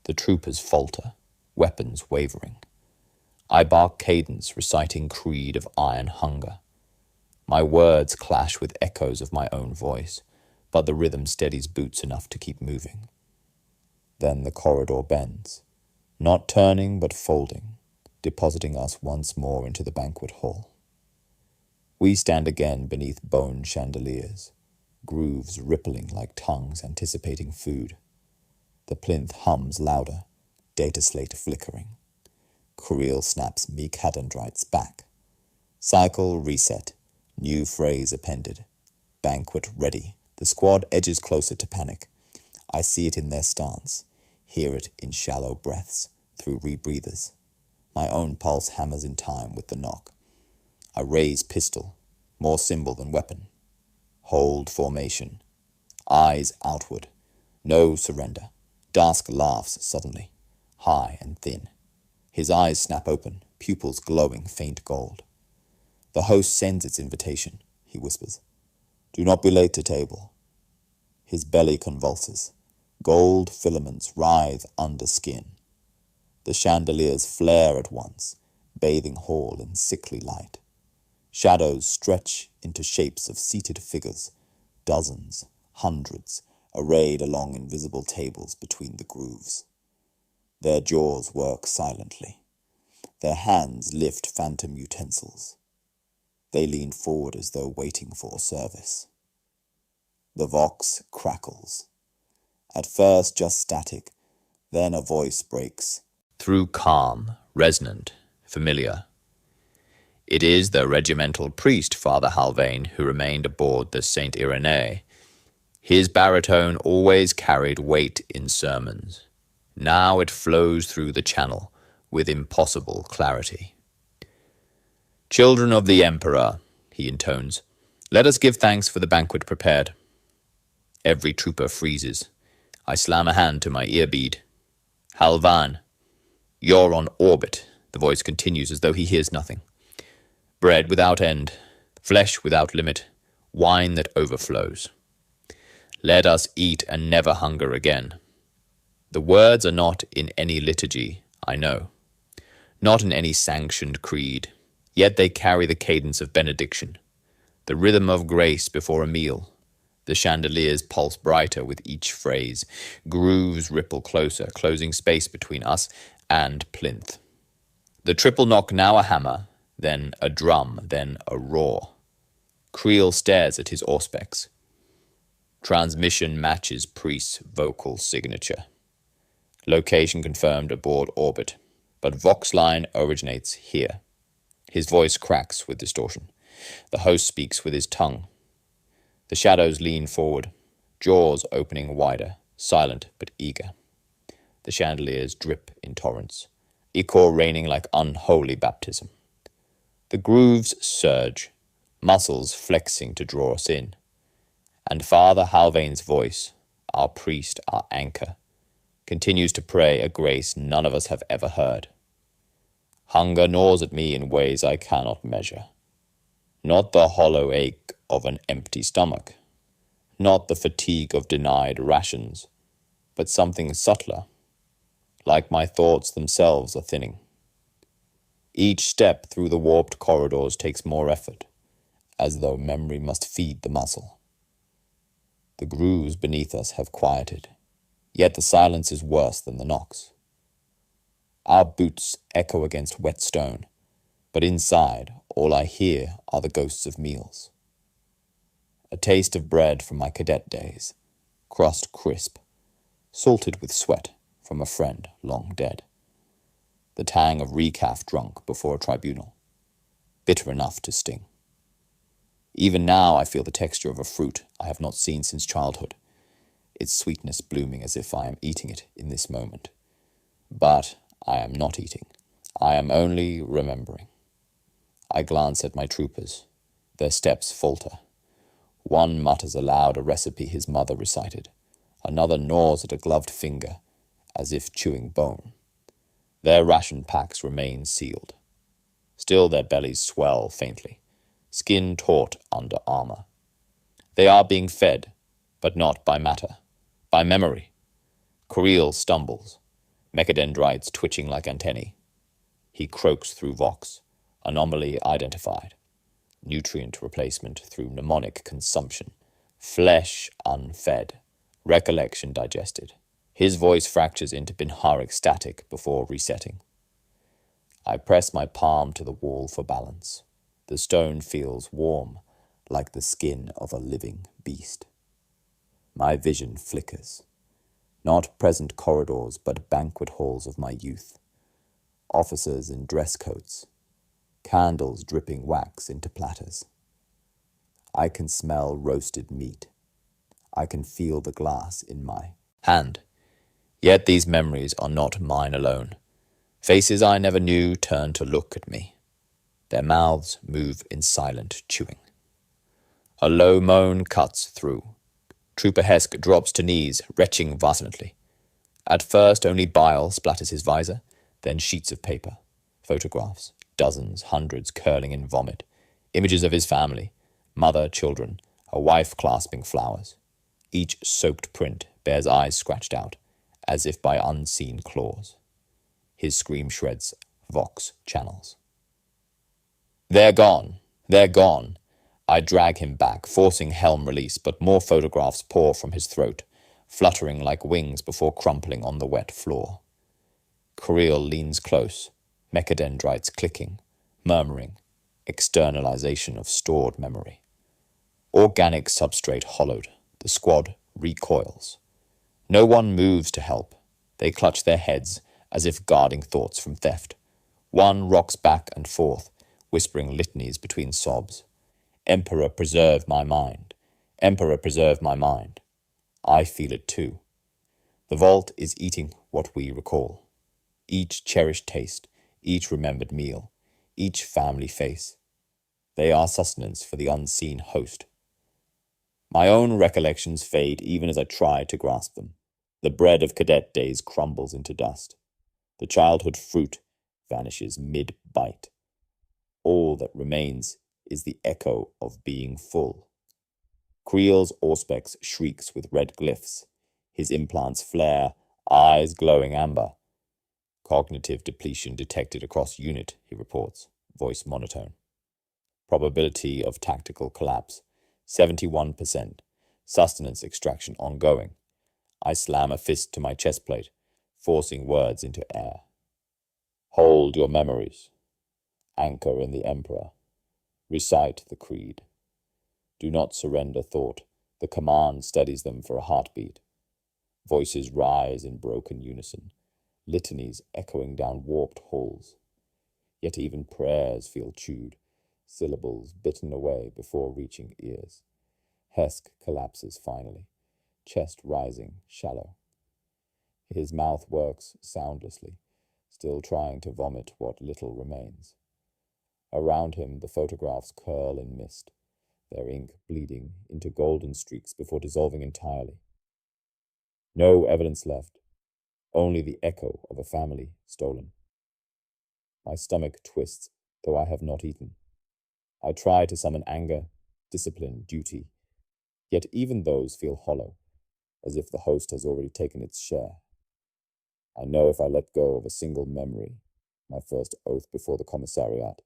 The troopers falter, weapons wavering. I bark cadence, reciting creed of iron hunger. My words clash with echoes of my own voice, but the rhythm steadies boots enough to keep moving. Then the corridor bends, not turning but folding, depositing us once more into the banquet hall. We stand again beneath bone chandeliers, grooves rippling like tongues anticipating food. The plinth hums louder, Data slate flickering. Creel snaps meek Hadendrites back. Cycle reset. New phrase appended. Banquet ready. The squad edges closer to panic. I see it in their stance. Hear it in shallow breaths, through rebreathers. My own pulse hammers in time with the knock. I raise pistol, more symbol than weapon. Hold formation. Eyes outward. No surrender. Dask laughs suddenly, high and thin. His eyes snap open, pupils glowing faint gold. The host sends its invitation, he whispers. Do not be late to table. His belly convulses. Gold filaments writhe under skin. The chandeliers flare at once, bathing hall in sickly light. Shadows stretch into shapes of seated figures, dozens, hundreds, arrayed along invisible tables between the grooves. Their jaws work silently. Their hands lift phantom utensils. They lean forward as though waiting for service. The vox crackles. At first just static, then a voice breaks. Through calm, resonant, familiar. It is the regimental priest, Father Halvain, who remained aboard the Saint Irenae. His baritone always carried weight in sermons. Now it flows through the channel with impossible clarity. Children of the Emperor, he intones, let us give thanks for the banquet prepared. Every trooper freezes. I slam a hand to my earbead. Halvan, you're on orbit, the voice continues as though he hears nothing. Bread without end, flesh without limit, wine that overflows. Let us eat and never hunger again. The words are not in any liturgy, I know, not in any sanctioned creed, yet they carry the cadence of benediction, the rhythm of grace before a meal. The chandeliers pulse brighter with each phrase. Grooves ripple closer, closing space between us and plinth. The triple knock, now a hammer, then a drum, then a roar. Creel stares at his auspex. Transmission matches priest's vocal signature. Location confirmed aboard orbit, but Vox line originates here. His voice cracks with distortion. The host speaks with his tongue. The shadows lean forward, jaws opening wider, silent but eager. The chandeliers drip in torrents, ichor raining like unholy baptism. The grooves surge, muscles flexing to draw us in. And Father Halvain's voice, our priest, our anchor, continues to pray a grace none of us have ever heard. Hunger gnaws at me in ways I cannot measure. Not the hollow ache of an empty stomach, not the fatigue of denied rations, but something subtler, like my thoughts themselves are thinning. Each step through the warped corridors takes more effort, as though memory must feed the muscle. The grooves beneath us have quieted, yet the silence is worse than the knocks. Our boots echo against wet stone, but inside all I hear are the ghosts of meals. A taste of bread from my cadet days, crust crisp, salted with sweat from a friend long dead. The tang of recaf drunk before a tribunal, bitter enough to sting. Even now I feel the texture of a fruit I have not seen since childhood, its sweetness blooming as if I am eating it in this moment. But I am not eating. I am only remembering. I glance at my troopers. Their steps falter. One mutters aloud a recipe his mother recited. Another gnaws at a gloved finger, as if chewing bone. Their ration packs remain sealed. Still their bellies swell faintly, skin taut under armor. They are being fed, but not by matter, by memory. Creel stumbles, mechadendrites twitching like antennae. He croaks through Vox, anomaly identified. Nutrient replacement through mnemonic consumption. Flesh unfed, recollection digested. His voice fractures into binharic static before resetting. I press my palm to the wall for balance. The stone feels warm, like the skin of a living beast. My vision flickers. Not present corridors, but banquet halls of my youth. Officers in dress coats. Candles dripping wax into platters. I can smell roasted meat. I can feel the glass in my hand. Yet these memories are not mine alone. Faces I never knew turn to look at me. Their mouths move in silent chewing. A low moan cuts through. Trooper Hesk drops to knees, retching violently. At first only bile splatters his visor, then sheets of paper, photographs, dozens, hundreds curling in vomit, images of his family, mother, children, a wife clasping flowers. Each soaked print bears eyes scratched out, as if by unseen claws. His scream shreds Vox channels. They're gone. They're gone. I drag him back, forcing helm release, but more photographs pour from his throat, fluttering like wings before crumpling on the wet floor. Creel leans close, mechadendrites clicking, murmuring, externalization of stored memory. Organic substrate hollowed, the squad recoils. No one moves to help. They clutch their heads as if guarding thoughts from theft. One rocks back and forth, whispering litanies between sobs. Emperor, preserve my mind. Emperor, preserve my mind. I feel it too. The vault is eating what we recall. Each cherished taste, each remembered meal, each family face. They are sustenance for the unseen host. My own recollections fade even as I try to grasp them. The bread of cadet days crumbles into dust. The childhood fruit vanishes mid-bite. All that remains is the echo of being full. Creel's auspex shrieks with red glyphs. His implants flare, eyes glowing amber. Cognitive depletion detected across unit, he reports, voice monotone. Probability of tactical collapse, 71%. Sustenance extraction ongoing. I slam a fist to my chest plate, forcing words into air. Hold your memories. Anchor in the Emperor. Recite the creed. Do not surrender thought. The command steadies them for a heartbeat. Voices rise in broken unison, litanies echoing down warped halls. Yet even prayers feel chewed, syllables bitten away before reaching ears. Hesk collapses finally, chest rising, shallow. His mouth works soundlessly, still trying to vomit what little remains. Around him, the photographs curl in mist, their ink bleeding into golden streaks before dissolving entirely. No evidence left, only the echo of a family stolen. My stomach twists, though I have not eaten. I try to summon anger, discipline, duty, yet even those feel hollow, as if the host has already taken its share. I know if I let go of a single memory, my first oath before the commissariat,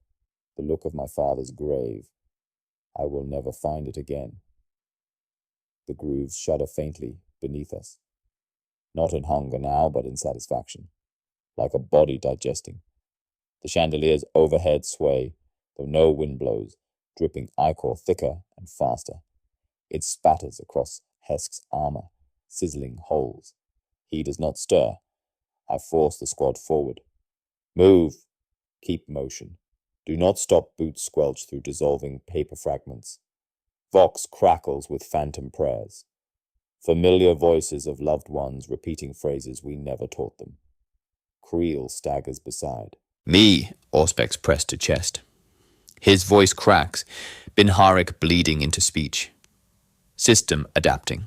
the look of my father's grave, I will never find it again. The grooves shudder faintly beneath us, not in hunger now, but in satisfaction, like a body digesting. The chandeliers overhead sway, though no wind blows, dripping ichor thicker and faster. It spatters across Hesk's armor, sizzling holes. He does not stir. I force the squad forward. Move. Keep motion. Do not stop boots squelch through dissolving paper fragments. Vox crackles with phantom prayers. Familiar voices of loved ones repeating phrases we never taught them. Creel staggers beside. Me, Auspex pressed to chest. His voice cracks, Binharik bleeding into speech. System adapting.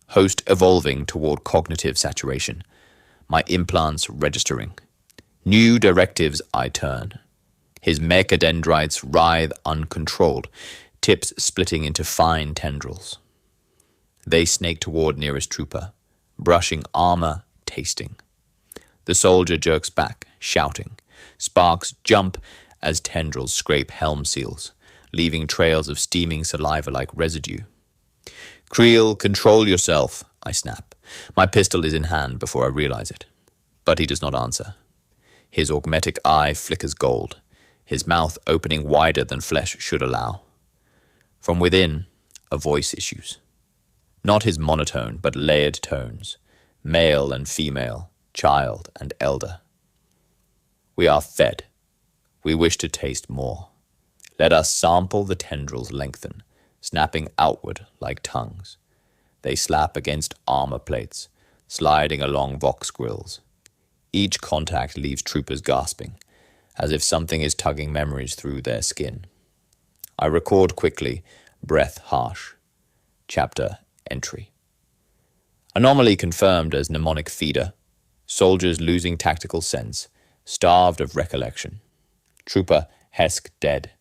Host evolving toward cognitive saturation. My implants registering. New directives I turn. His mechadendrites writhe uncontrolled, tips splitting into fine tendrils. They snake toward nearest trooper, brushing armor, tasting. The soldier jerks back, shouting. Sparks jump as tendrils scrape helm seals, leaving trails of steaming saliva like residue. Creel, control yourself, I snap. My pistol is in hand before I realize it. But he does not answer. His augmetic eye flickers gold, his mouth opening wider than flesh should allow. From within, a voice issues. Not his monotone, but layered tones, male and female, child and elder. We are fed. We wish to taste more. Let us sample the tendrils lengthen, snapping outward like tongues. They slap against armor plates, sliding along vox grills. Each contact leaves troopers gasping, as if something is tugging memories through their skin. I record quickly, breath harsh. Chapter entry. Anomaly confirmed as mnemonic feeder. Soldiers losing tactical sense, starved of recollection. Trooper Hesk dead,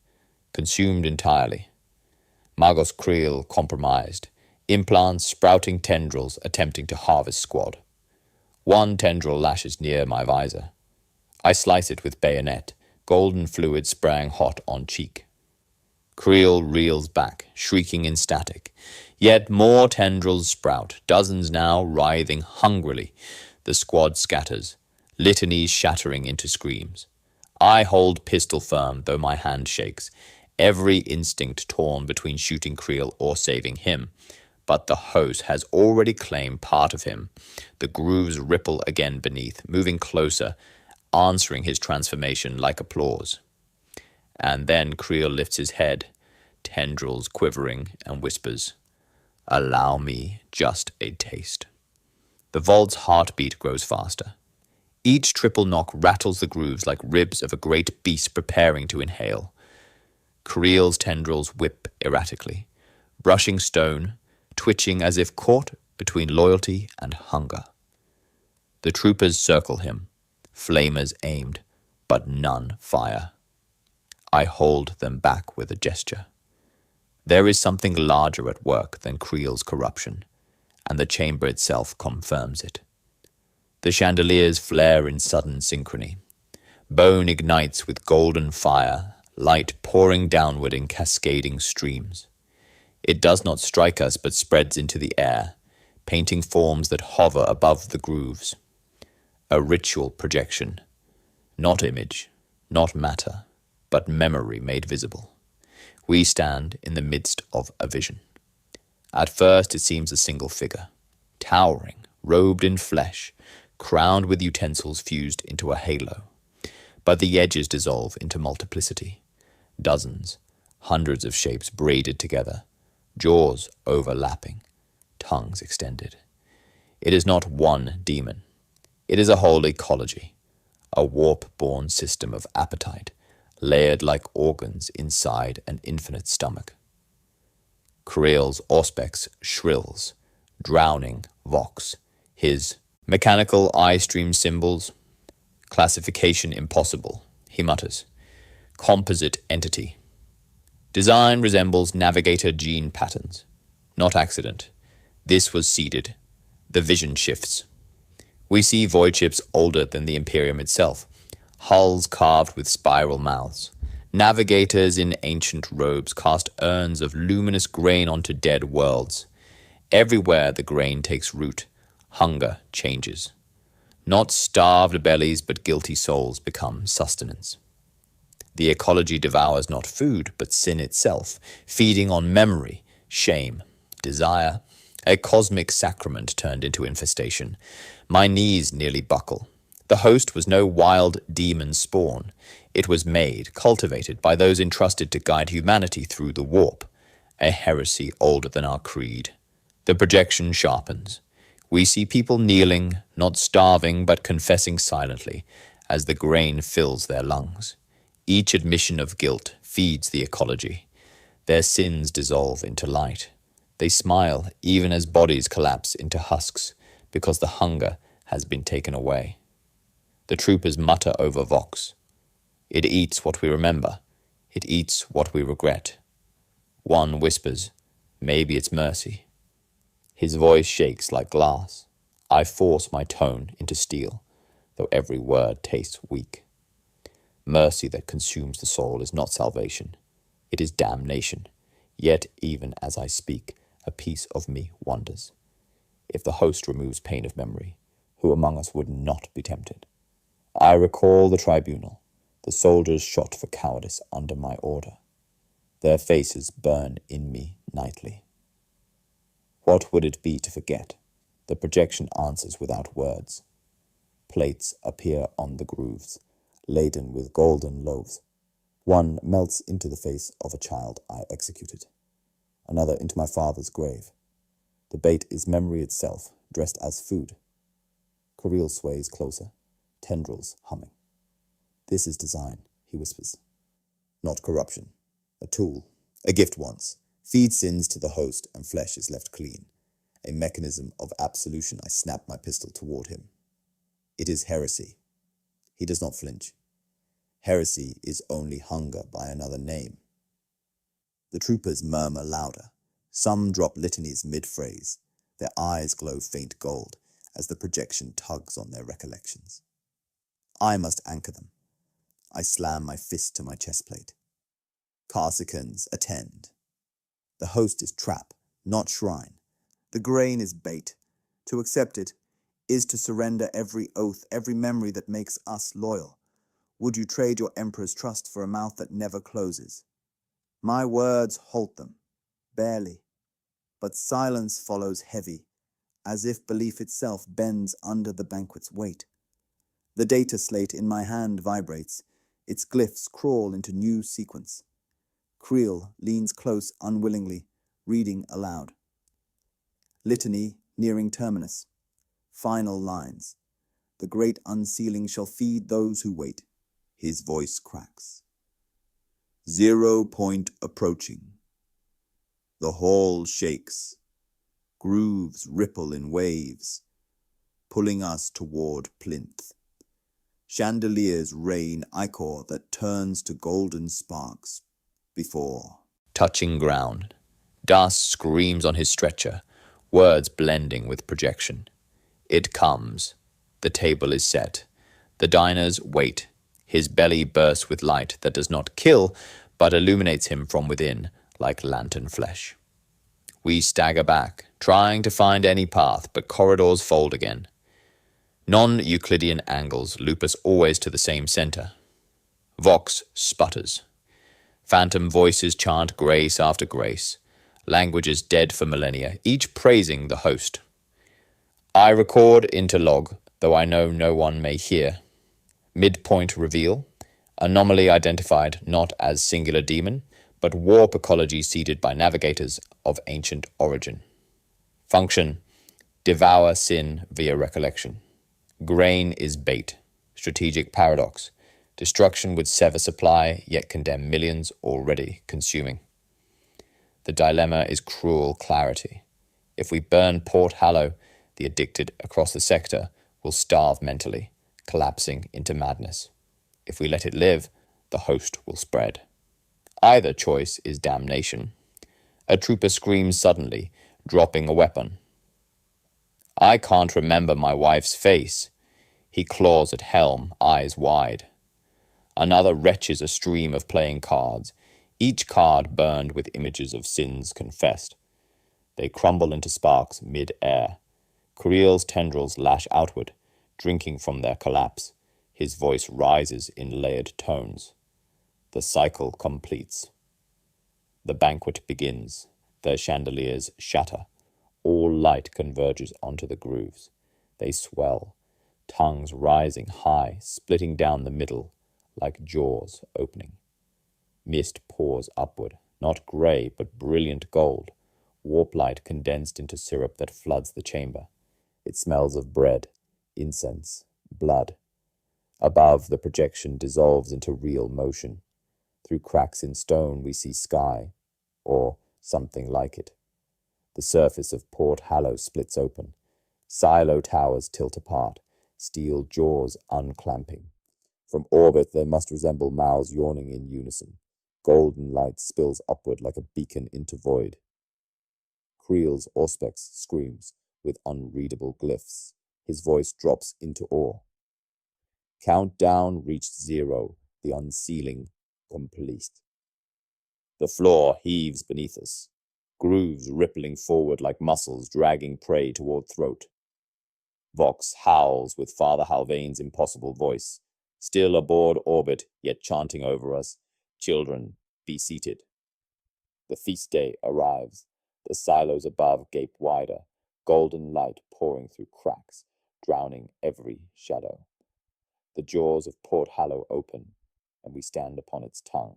consumed entirely. Magos Creel compromised, implants sprouting tendrils attempting to harvest squad. One tendril lashes near my visor. I slice it with bayonet, golden fluid spraying hot on cheek. Creel reels back, shrieking in static. Yet more tendrils sprout, dozens now writhing hungrily. The squad scatters, litanies shattering into screams. I hold pistol firm, though my hand shakes, every instinct torn between shooting Creel or saving him. But the host has already claimed part of him. The grooves ripple again beneath, moving closer, answering his transformation like applause. And then Creel lifts his head, tendrils quivering, and whispers, "Allow me just a taste." The vault's heartbeat grows faster. Each triple knock rattles the grooves like ribs of a great beast preparing to inhale. Creel's tendrils whip erratically, brushing stone, twitching as if caught between loyalty and hunger. The troopers circle him, flamers aimed, but none fire. I hold them back with a gesture. There is something larger at work than Creel's corruption, and the chamber itself confirms it. The chandeliers flare in sudden synchrony. Bone ignites with golden fire, light pouring downward in cascading streams. It does not strike us but spreads into the air, painting forms that hover above the grooves. A ritual projection, not image, not matter, but memory made visible. We stand in the midst of a vision. At first it seems a single figure, towering, robed in flesh, crowned with utensils fused into a halo. But the edges dissolve into multiplicity. Dozens, hundreds of shapes braided together, jaws overlapping, tongues extended. It is not one demon. It is a whole ecology, a warp-born system of appetite, layered like organs inside an infinite stomach. Creel's auspex shrills, drowning vox, his mechanical eye stream symbols. Classification impossible, he mutters. Composite entity. Design resembles navigator gene patterns. Not accident. This was seeded. The vision shifts. We see void ships older than the Imperium itself, hulls carved with spiral mouths. Navigators in ancient robes cast urns of luminous grain onto dead worlds. Everywhere the grain takes root, hunger changes. Not starved bellies, but guilty souls become sustenance. The ecology devours not food, but sin itself, feeding on memory, shame, desire. A cosmic sacrament turned into infestation. My knees nearly buckle. The host was no wild demon spawn. It was made, cultivated by those entrusted to guide humanity through the warp, a heresy older than our creed. The projection sharpens. We see people kneeling, not starving, but confessing silently, as the grain fills their lungs. Each admission of guilt feeds the ecology. Their sins dissolve into light. They smile even as bodies collapse into husks, because the hunger has been taken away. The troopers mutter over vox. It eats what we remember. It eats what we regret. One whispers, maybe it's mercy. His voice shakes like glass. I force my tone into steel, though every word tastes weak. Mercy that consumes the soul is not salvation. It is damnation. Yet even as I speak, a piece of me wonders. If the host removes pain of memory, who among us would not be tempted? I recall the tribunal, the soldiers shot for cowardice under my order. Their faces burn in me nightly. What would it be to forget? The projection answers without words. Plates appear on the grooves, laden with golden loaves. One melts into the face of a child I executed, another into my father's grave. The bait is memory itself, dressed as food. Kirill sways closer, tendrils humming. This is design, he whispers. Not corruption. A tool. A gift once. Feed sins to the host and flesh is left clean. A mechanism of absolution. I snap my pistol toward him. It is heresy. He does not flinch. Heresy is only hunger by another name. The troopers murmur louder. Some drop litanies mid-phrase. Their eyes glow faint gold as the projection tugs on their recollections. I must anchor them. I slam my fist to my chest plate. Carsicans, attend. The host is trap, not shrine. The grain is bait. To accept it is to surrender every oath, every memory that makes us loyal. Would you trade your emperor's trust for a mouth that never closes? My words halt them, barely. But silence follows heavy, as if belief itself bends under the banquet's weight. The data slate in my hand vibrates. Its glyphs crawl into new sequence. Creel leans close unwillingly, reading aloud. Litany nearing terminus. Final lines. The great unsealing shall feed those who wait. His voice cracks. 0 point approaching. The hall shakes. Grooves ripple in waves, pulling us toward plinth. Chandeliers rain ichor that turns to golden sparks before. Touching ground. Das screams on his stretcher, words blending with projection. It comes. The table is set. The diners wait. His belly bursts with light that does not kill, but illuminates him from within like lantern flesh. We stagger back, trying to find any path, but corridors fold again. Non-Euclidean angles loop us always to the same center. Vox sputters. Phantom voices chant grace after grace, languages dead for millennia, each praising the host. I record into log, though I know no one may hear. Midpoint reveal, anomaly identified not as singular demon, but warp ecology seeded by navigators of ancient origin. Function, devour sin via recollection. Grain is bait, strategic paradox. Destruction would sever supply, yet condemn millions already consuming. The dilemma is cruel clarity. If we burn Port Hallow, the addicted across the sector will starve mentally, collapsing into madness. If we let it live, the host will spread. Either choice is damnation. A trooper screams suddenly, dropping a weapon. I can't remember my wife's face. He claws at helm, eyes wide. Another retches a stream of playing cards, each card burned with images of sins confessed. They crumble into sparks mid-air. Creel's tendrils lash outward, drinking from their collapse. His voice rises in layered tones. The cycle completes. The banquet begins. The chandeliers shatter. All light converges onto the grooves. They swell, tongues rising high, splitting down the middle, like jaws opening. Mist pours upward, not grey, but brilliant gold. Warp light condensed into syrup that floods the chamber. It smells of bread, incense, blood. Above, the projection dissolves into real motion. Through cracks in stone, we see sky, or something like it. The surface of Port Hallow splits open. Silo towers tilt apart, steel jaws unclamping. From orbit, they must resemble mouths yawning in unison. Golden light spills upward like a beacon into void. Creel's Auspex screams with unreadable glyphs. His voice drops into awe. Countdown reached 0, the unsealing complete. The floor heaves beneath us, grooves rippling forward like muscles dragging prey toward throat. Vox howls with Father Halvane's impossible voice, still aboard orbit, yet chanting over us, "Children, be seated." The feast day arrives. The silos above gape wider. golden light pouring through cracks, drowning every shadow. The jaws of Port Hallow open, and we stand upon its tongue.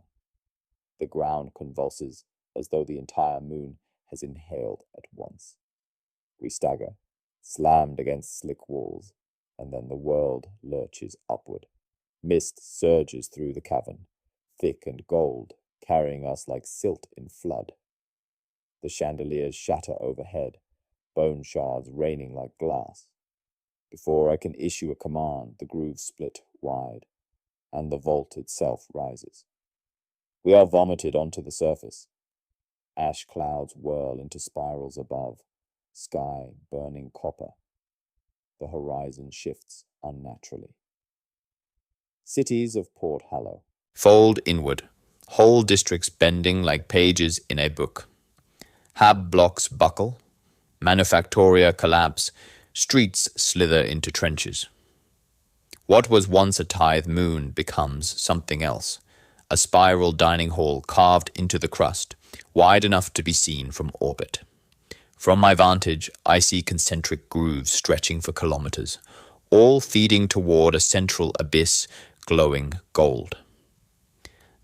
The ground convulses as though the entire moon has inhaled at once. We stagger, slammed against slick walls, and then the world lurches upward. Mist surges through the cavern, thick and gold, carrying us like silt in flood. The chandeliers shatter overhead, bone shards raining like glass. Before I can issue a command, the grooves split wide, and the vault itself rises. We are vomited onto the surface. Ash clouds whirl into spirals above, sky burning copper. The horizon shifts unnaturally. Cities of Port Hallow. Fold inward, whole districts bending like pages in a book. Hab blocks buckle, manufactoria collapse, streets slither into trenches. What was once a tithe moon becomes something else, a spiral dining hall carved into the crust, wide enough to be seen from orbit. From my vantage, I see concentric grooves stretching for kilometers, all feeding toward a central abyss glowing gold.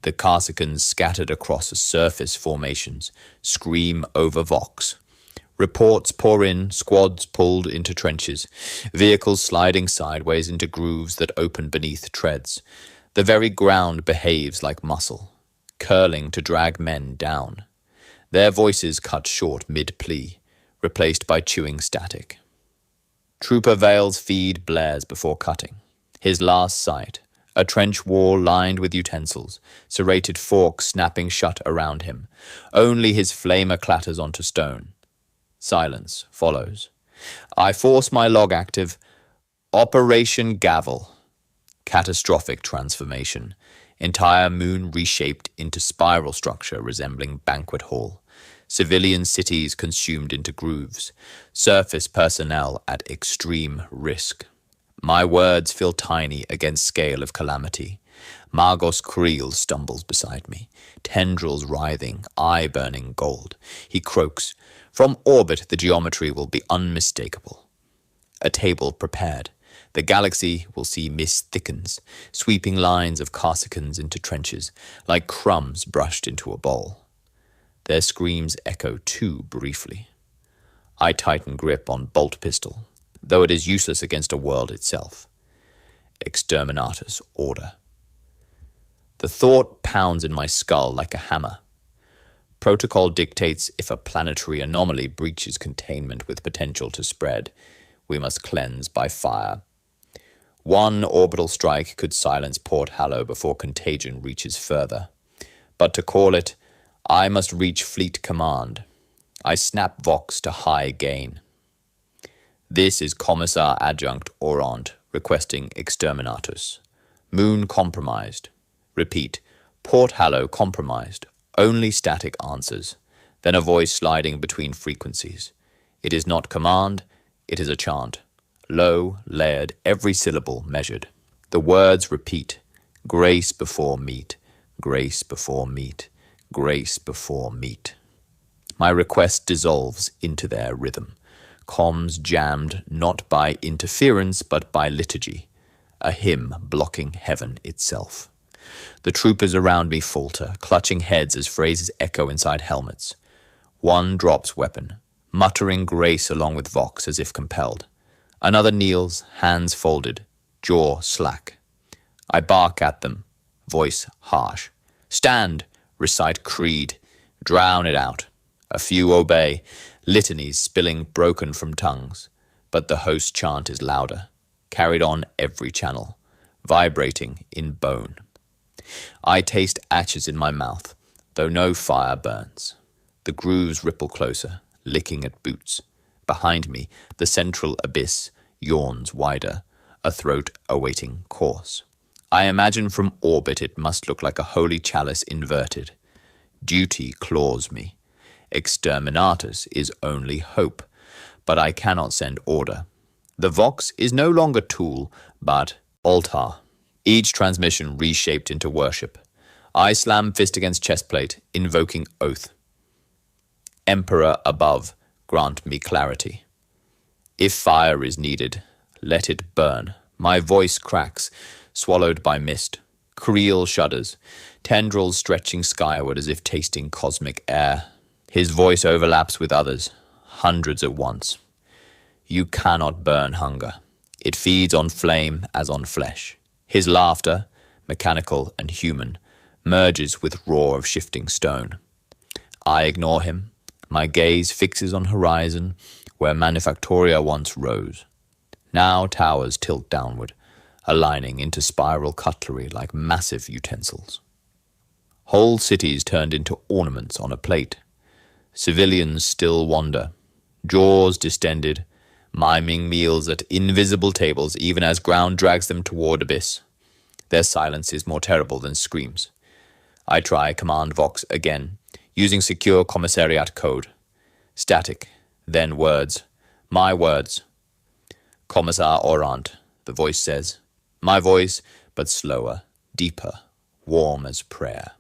The Carsicans scattered across the surface formations scream over Vox. Reports pour in, squads pulled into trenches, vehicles sliding sideways into grooves that open beneath treads. The very ground behaves like muscle, curling to drag men down. Their voices cut short mid-plea, replaced by chewing static. Trooper Vale's feed blares before cutting. His last sight, a trench wall lined with utensils, serrated forks snapping shut around him. Only his flamer clatters onto stone. Silence follows. I force my log active. Operation Gavel. Catastrophic transformation. Entire moon reshaped into spiral structure resembling banquet hall. Civilian cities consumed into grooves. Surface personnel at extreme risk. My words feel tiny against scale of calamity. Margos Creel stumbles beside me, tendrils writhing, eye-burning gold. He croaks. From orbit, the geometry will be unmistakable. A table prepared. The galaxy will see mist thickens, sweeping lines of Carsicans into trenches, like crumbs brushed into a bowl. Their screams echo too briefly. I tighten grip on bolt pistol, though it is useless against a world itself. Exterminatus order. The thought pounds in my skull like a hammer. Protocol dictates if a planetary anomaly breaches containment with potential to spread, we must cleanse by fire. One orbital strike could silence Port Hallow before contagion reaches further. But to call it, I must reach fleet command. I snap Vox to high gain. This is Commissar Adjunct Orant requesting Exterminatus. Moon compromised. Repeat, Port Hallow compromised. Only static answers. Then a voice sliding between frequencies. It is not command, it is a chant. Low, layered, every syllable measured. The words repeat. Grace before meat. Grace before meat. Grace before meat. My request dissolves into their rhythm. Comms jammed not by interference but by liturgy. A hymn blocking heaven itself. The troopers around me falter, clutching heads as phrases echo inside helmets. One drops weapon, muttering grace along with Vox as if compelled. Another kneels, hands folded, jaw slack. I bark at them, voice harsh. Stand, recite creed, drown it out. A few obey, litanies spilling broken from tongues. But the host chant is louder, carried on every channel, vibrating in bone. I taste ashes in my mouth, though no fire burns. The grooves ripple closer, licking at boots. Behind me, the central abyss yawns wider, a throat awaiting course. I imagine from orbit it must look like a holy chalice inverted. Duty claws me. Exterminatus is only hope, but I cannot send order. The Vox is no longer tool, but altar. Each transmission reshaped into worship. I slam fist against chestplate, invoking oath. Emperor above, grant me clarity. If fire is needed, let it burn. My voice cracks, swallowed by mist. Creel shudders, tendrils stretching skyward as if tasting cosmic air. His voice overlaps with others, hundreds at once. You cannot burn hunger. It feeds on flame as on flesh. His laughter, mechanical and human, merges with roar of shifting stone. I ignore him. My gaze fixes on horizon where Manufactoria once rose. Now towers tilt downward, aligning into spiral cutlery like massive utensils. Whole cities turned into ornaments on a plate. Civilians still wander, jaws distended, miming meals at invisible tables even as ground drags them toward abyss. Their silence is more terrible than screams. I try Command Vox again, using secure commissariat code. Static, then words. My words. Commissar Orant, the voice says. My voice, but slower, deeper, warm as prayer.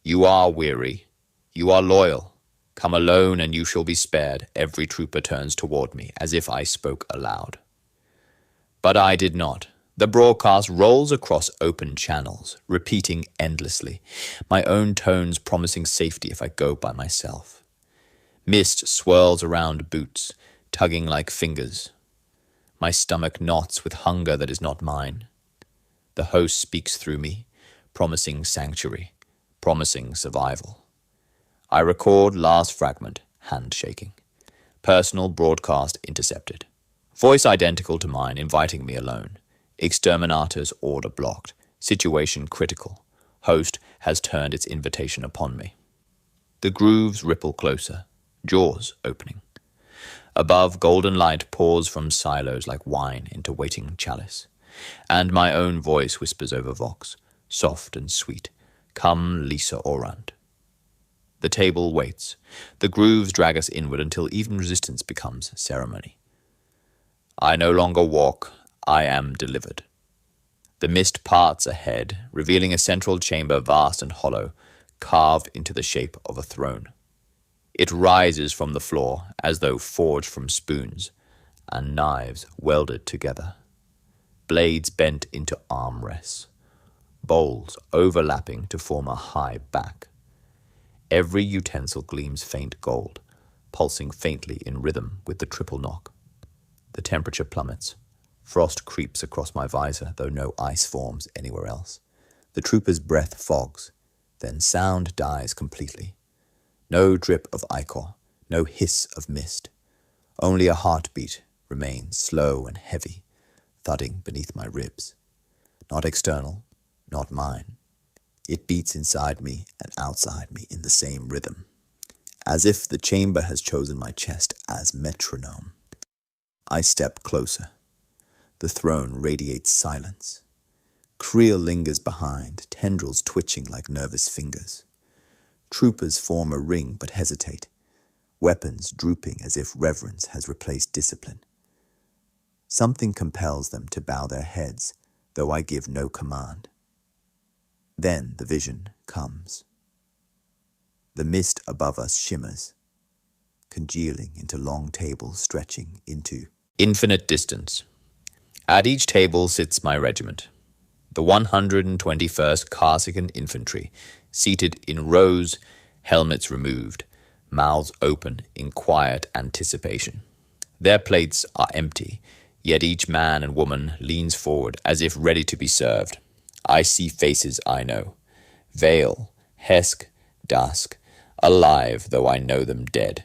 You are weary. You are loyal. Come alone and you shall be spared. Every trooper turns toward me, as if I spoke aloud. But I did not. The broadcast rolls across open channels, repeating endlessly, my own tones promising safety if I go by myself. Mist swirls around boots, tugging like fingers. My stomach knots with hunger that is not mine. The host speaks through me, promising sanctuary, promising survival. I record last fragment, handshaking. Personal broadcast intercepted. Voice identical to mine, inviting me alone. Exterminator's order blocked. Situation critical. Host has turned its invitation upon me. The grooves ripple closer, jaws opening. Above, golden light pours from silos like wine into waiting chalice. And my own voice whispers over Vox, soft and sweet. Come, Lisa Orant. The table waits. The grooves drag us inward until even resistance becomes ceremony. I no longer walk. I am delivered. The mist parts ahead, revealing a central chamber vast and hollow, carved into the shape of a throne. It rises from the floor as though forged from spoons, and knives welded together. Blades bent into armrests, bowls overlapping to form a high back. Every utensil gleams faint gold, pulsing faintly in rhythm with the triple knock. The temperature plummets. Frost creeps across my visor, though no ice forms anywhere else. The trooper's breath fogs, then sound dies completely. No drip of ichor, no hiss of mist. Only a heartbeat remains slow and heavy, thudding beneath my ribs. Not external, not mine. It beats inside me and outside me in the same rhythm, as if the chamber has chosen my chest as metronome. I step closer. The throne radiates silence. Creel lingers behind, tendrils twitching like nervous fingers. Troopers form a ring but hesitate, weapons drooping as if reverence has replaced discipline. Something compels them to bow their heads, though I give no command. Then the vision comes. The mist above us shimmers, congealing into long tables stretching into infinite distance. At each table sits my regiment, the 121st Carsican Infantry, seated in rows, helmets removed, mouths open in quiet anticipation. Their plates are empty, yet each man and woman leans forward as if ready to be served. I see faces I know. Vale, Hesk, Dusk, alive though I know them dead.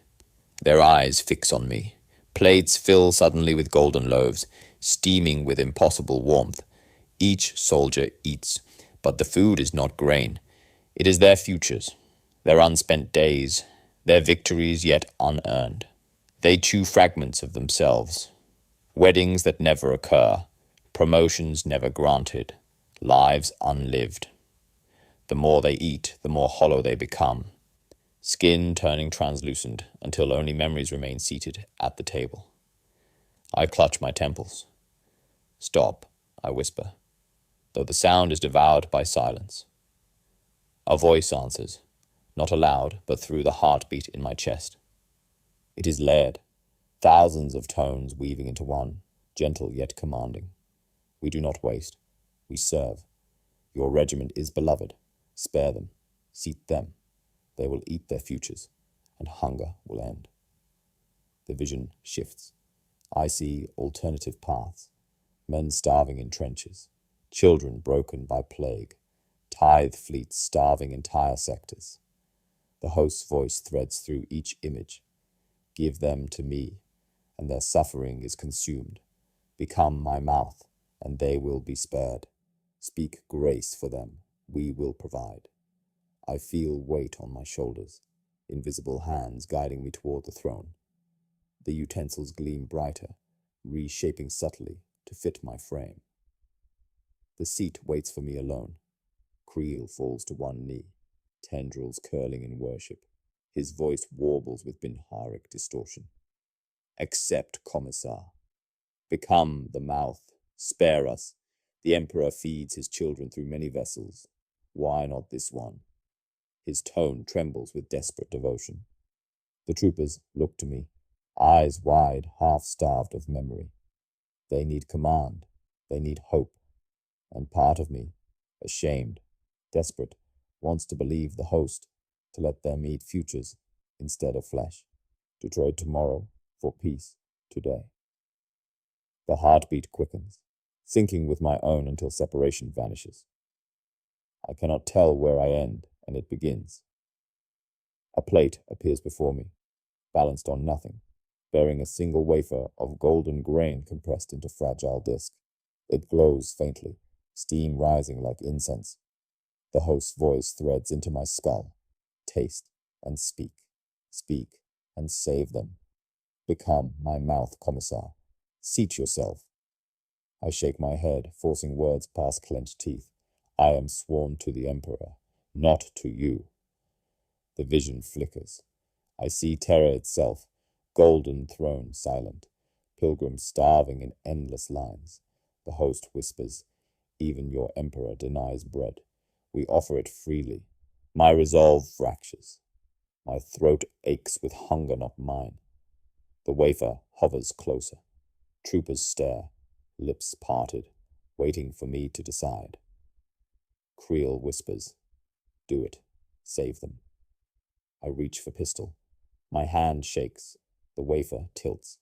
Their eyes fix on me. Plates fill suddenly with golden loaves, steaming with impossible warmth. Each soldier eats, but the food is not grain. It is their futures, their unspent days, their victories yet unearned. They chew fragments of themselves. Weddings that never occur, promotions never granted, lives unlived. The more they eat, the more hollow they become, skin turning translucent until only memories remain seated at the table. I clutch my temples. Stop, I whisper, though the sound is devoured by silence. A voice answers, not aloud, but through the heartbeat in my chest. It is Laird. thousands of tones weaving into one, gentle yet commanding. We do not waste, we serve. Your regiment is beloved. Spare them, seat them. They will eat their futures, and hunger will end. The vision shifts. I see alternative paths, men starving in trenches, children broken by plague, tithe fleets starving entire sectors. The host's voice threads through each image. Give them to me, and their suffering is consumed. Become my mouth, and they will be spared. Speak grace for them, we will provide. I feel weight on my shoulders, invisible hands guiding me toward the throne. The utensils gleam brighter, reshaping subtly to fit my frame. The seat waits for me alone. Creel falls to one knee, tendrils curling in worship. His voice warbles with Binharic distortion. Accept, Commissar. Become the mouth. Spare us. The Emperor feeds his children through many vessels. Why not this one? His tone trembles with desperate devotion. The troopers look to me, eyes wide, half-starved of memory. They need command. They need hope. And part of me, ashamed, desperate, wants to believe the host, to let them eat futures instead of flesh, to trade tomorrow for peace today. The heartbeat quickens, sinking with my own until separation vanishes. I cannot tell where I end and it begins. A plate appears before me, balanced on nothing, bearing a single wafer of golden grain compressed into fragile disk. It glows faintly, steam rising like incense. The host's voice threads into my skull. Taste and speak. Speak and save them. Become my mouth, Commissar. Seat yourself. I shake my head, forcing words past clenched teeth. I am sworn to the Emperor, not to you. The vision flickers. I see terror itself, golden throne silent, pilgrims starving in endless lines. The host whispers, even your Emperor denies bread. We offer it freely. My resolve fractures. My throat aches with hunger not mine. The wafer hovers closer. Troopers stare, lips parted, waiting for me to decide. Creel whispers, do it. Save them. I reach for pistol. My hand shakes. The wafer tilts.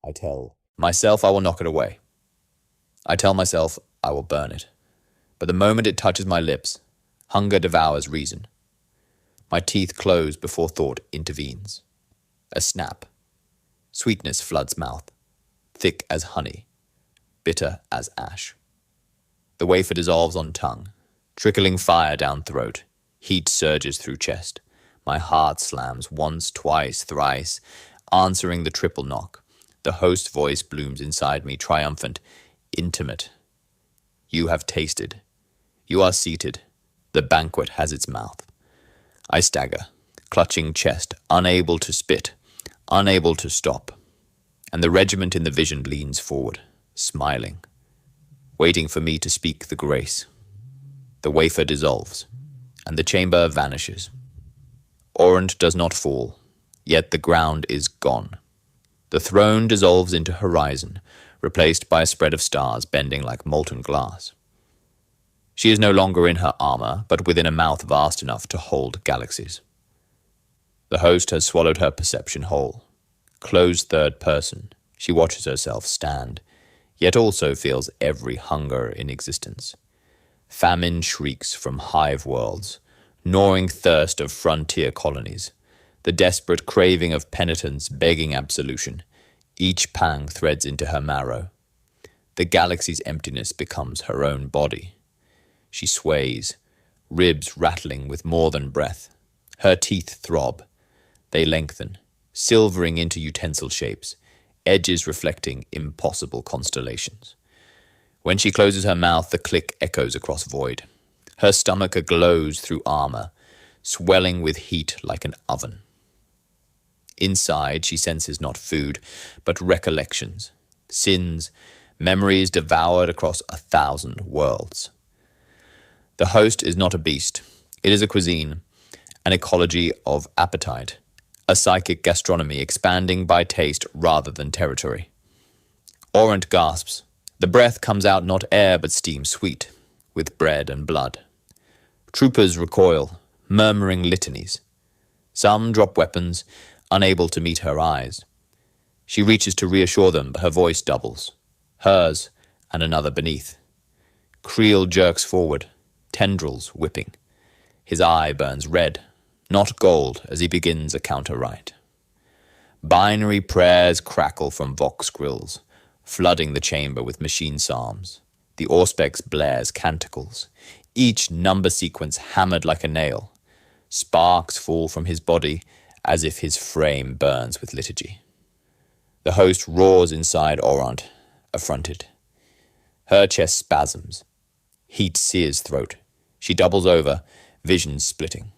I tell myself I will knock it away. I tell myself I will burn it. But the moment it touches my lips, hunger devours reason. My teeth close before thought intervenes. A snap. Sweetness floods mouth, thick as honey, bitter as ash. The wafer dissolves on tongue, trickling fire down throat. Heat surges through chest. My heart slams once, twice, thrice, answering the triple knock. The host's voice blooms inside me, triumphant, intimate. You have tasted. You are seated. The banquet has its mouth. I stagger, clutching chest, unable to spit, unable to stop. And the regiment in the vision leans forward, smiling, waiting for me to speak the grace. The wafer dissolves, and the chamber vanishes. Orant does not fall, yet the ground is gone. The throne dissolves into horizon, replaced by a spread of stars bending like molten glass. She is no longer in her armor, but within a mouth vast enough to hold galaxies. The host has swallowed her perception whole. Closed third person, she watches herself stand, yet also feels every hunger in existence. Famine shrieks from hive worlds, gnawing thirst of frontier colonies, the desperate craving of penitence begging absolution. Each pang threads into her marrow. The galaxy's emptiness becomes her own body. She sways, ribs rattling with more than breath. Her teeth throb. They lengthen, silvering into utensil shapes, edges reflecting impossible constellations. When she closes her mouth, the click echoes across void. Her stomach aglows through armor, swelling with heat like an oven. Inside, she senses not food, but recollections, sins, memories devoured across 1,000 worlds. The host is not a beast. It is a cuisine, an ecology of appetite, a psychic gastronomy expanding by taste rather than territory. Orant gasps. The breath comes out not air but steam sweet, with bread and blood. Troopers recoil, murmuring litanies. Some drop weapons, unable to meet her eyes. She reaches to reassure them, but her voice doubles. Hers and another beneath. Creel jerks forward, tendrils whipping. His eye burns red, not gold, as he begins a counter-right. Binary prayers crackle from vox grills, flooding the chamber with machine psalms. The Auspex blares canticles, each number sequence hammered like a nail. Sparks fall from his body as if his frame burns with liturgy. The host roars inside Orant, affronted. Her chest spasms. Heat sears throat. She doubles over, vision splitting.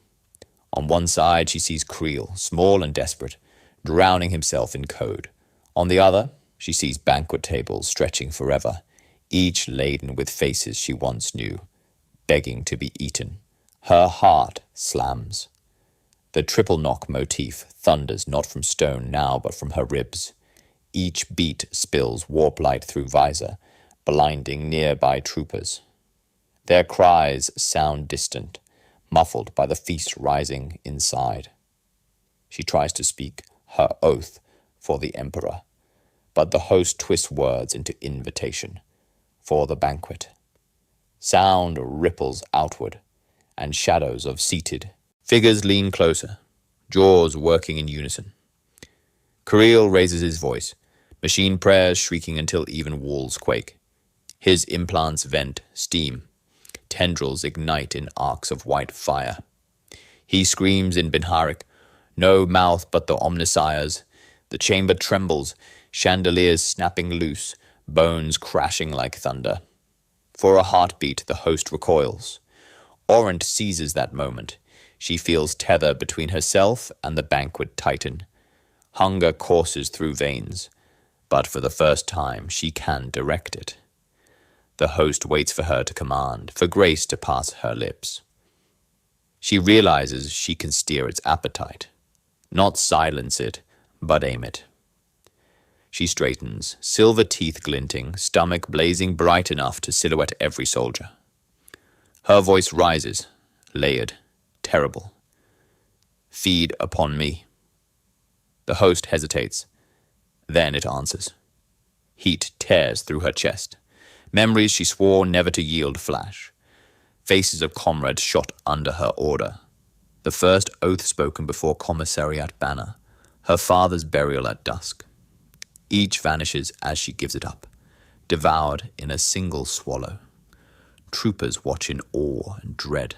On one side she sees Creel, small and desperate, drowning himself in code. On the other, she sees banquet tables stretching forever, each laden with faces she once knew, begging to be eaten. Her heart slams. The triple knock motif thunders not from stone now but from her ribs. Each beat spills warp light through visor, blinding nearby troopers. Their cries sound distant, muffled by the feast rising inside. She tries to speak her oath for the Emperor, but the host twists words into invitation for the banquet. Sound ripples outward, and shadows of seated figures lean closer, jaws working in unison. Creel raises his voice, machine prayers shrieking until even walls quake. His implants vent steam. Tendrils ignite in arcs of white fire. He screams in Binharic, no mouth but the Omnissiah's. The chamber trembles, chandeliers snapping loose, bones crashing like thunder. For a heartbeat, the host recoils. Orant seizes that moment. She feels tether between herself and the banquet titan. Hunger courses through veins, but for the first time she can direct it. The host waits for her to command, for grace to pass her lips. She realizes she can steer its appetite, not silence it, but aim it. She straightens, silver teeth glinting, stomach blazing bright enough to silhouette every soldier. Her voice rises, layered, terrible. Feed upon me. The host hesitates. Then it answers. Heat tears through her chest. Memories she swore never to yield flash. Faces of comrades shot under her order. The first oath spoken before Commissariat banner. Her father's burial at dusk. Each vanishes as she gives it up, devoured in a single swallow. Troopers watch in awe and dread.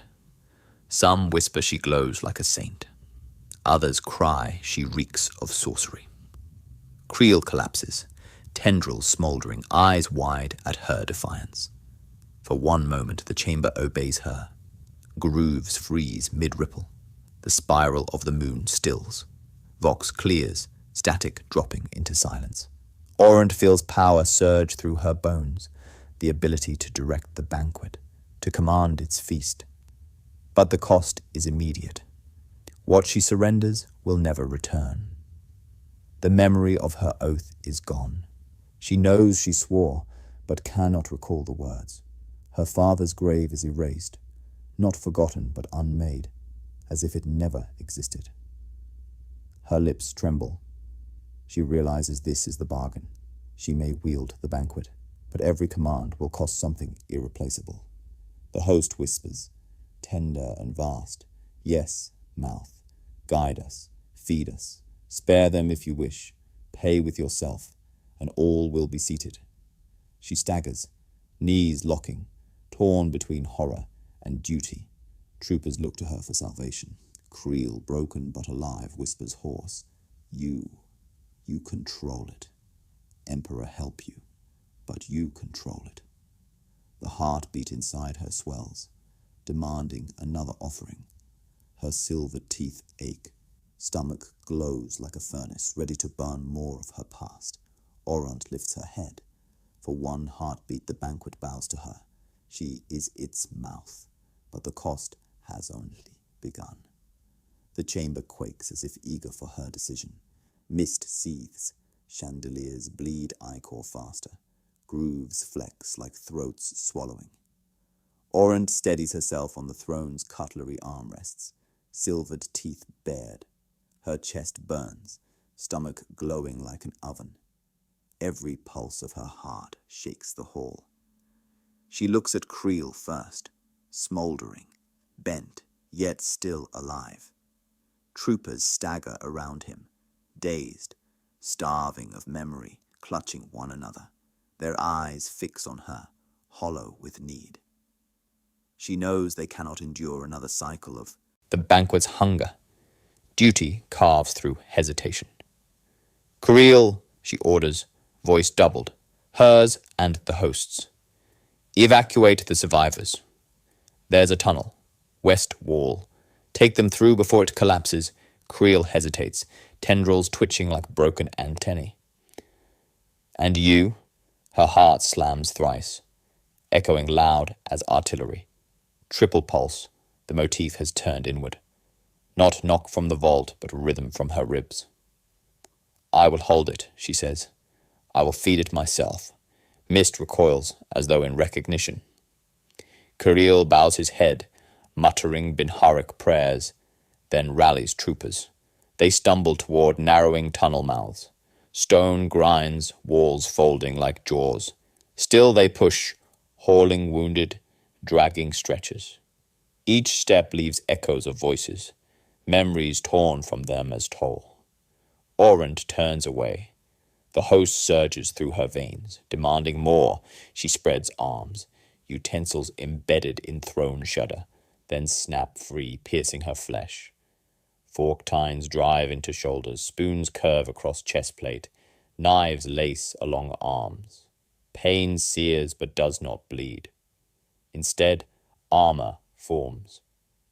Some whisper she glows like a saint. Others cry she reeks of sorcery. Creel collapses, tendrils smoldering, eyes wide at her defiance. For one moment the chamber obeys her. Grooves freeze mid-ripple. The spiral of the moon stills. Vox clears, static dropping into silence. Orant feels power surge through her bones, the ability to direct the banquet, to command its feast. But the cost is immediate. What she surrenders will never return. The memory of her oath is gone. She knows she swore, but cannot recall the words. Her father's grave is erased, not forgotten but unmade, as if it never existed. Her lips tremble. She realizes this is the bargain. She may wield the banquet, but every command will cost something irreplaceable. The host whispers, tender and vast, yes, mouth, guide us, feed us, spare them if you wish, pay with yourself, and all will be seated. She staggers, knees locking, torn between horror and duty. Troopers look to her for salvation. Creel, broken but alive, whispers hoarse, You control it. Emperor help you, but you control it. The heartbeat inside her swells, demanding another offering. Her silver teeth ache. Stomach glows like a furnace, ready to burn more of her past. Orant lifts her head. For one heartbeat, the banquet bows to her. She is its mouth, but the cost has only begun. The chamber quakes as if eager for her decision. Mist seethes, chandeliers bleed ichor faster, grooves flex like throats swallowing. Orant steadies herself on the throne's cutlery armrests, silvered teeth bared. Her chest burns, stomach glowing like an oven. Every pulse of her heart shakes the hall. She looks at Creel first, smouldering, bent, yet still alive. Troopers stagger around him, dazed, starving of memory, clutching one another, their eyes fix on her, hollow with need. She knows they cannot endure another cycle of the banquet's hunger. Duty carves through hesitation. Creel, she orders, voice doubled, hers and the host's. Evacuate the survivors. There's a tunnel, west wall. Take them through before it collapses. Creel hesitates, tendrils twitching like broken antennae. And you? Her heart slams thrice, echoing loud as artillery. Triple pulse, the motif has turned inward. Not knock from the vault, but rhythm from her ribs. I will hold it, she says. I will feed it myself. Mist recoils, as though in recognition. Creel bows his head, muttering Binharic prayers, then rallies troopers. They stumble toward narrowing tunnel mouths. Stone grinds, walls folding like jaws. Still they push, hauling wounded, dragging stretchers. Each step leaves echoes of voices, memories torn from them as toll. Orant turns away. The host surges through her veins, demanding more. She spreads arms, utensils embedded in throne shudder, then snap free, piercing her flesh. Fork tines drive into shoulders, spoons curve across chest plate, knives lace along arms. Pain sears but does not bleed. Instead, armor forms,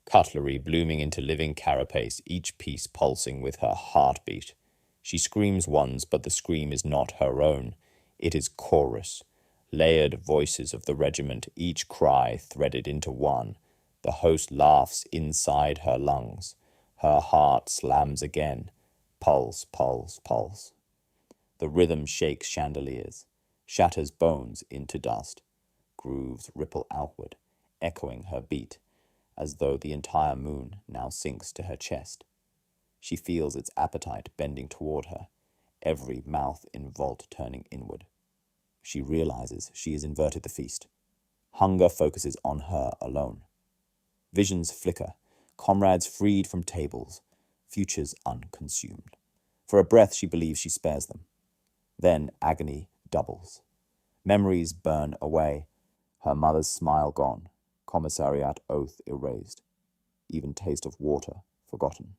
cutlery blooming into living carapace, each piece pulsing with her heartbeat. She screams once, but the scream is not her own. It is chorus, layered voices of the regiment, each cry threaded into one. The host laughs inside her lungs. Her heart slams again. Pulse, pulse, pulse. The rhythm shakes chandeliers, shatters bones into dust. Grooves ripple outward, echoing her beat, as though the entire moon now sinks to her chest. She feels its appetite bending toward her, every mouth in vault turning inward. She realizes she has inverted the feast. Hunger focuses on her alone. Visions flicker, comrades freed from tables, futures unconsumed. For a breath she believes she spares them. Then agony doubles. Memories burn away, her mother's smile gone, commissariat oath erased, even taste of water forgotten.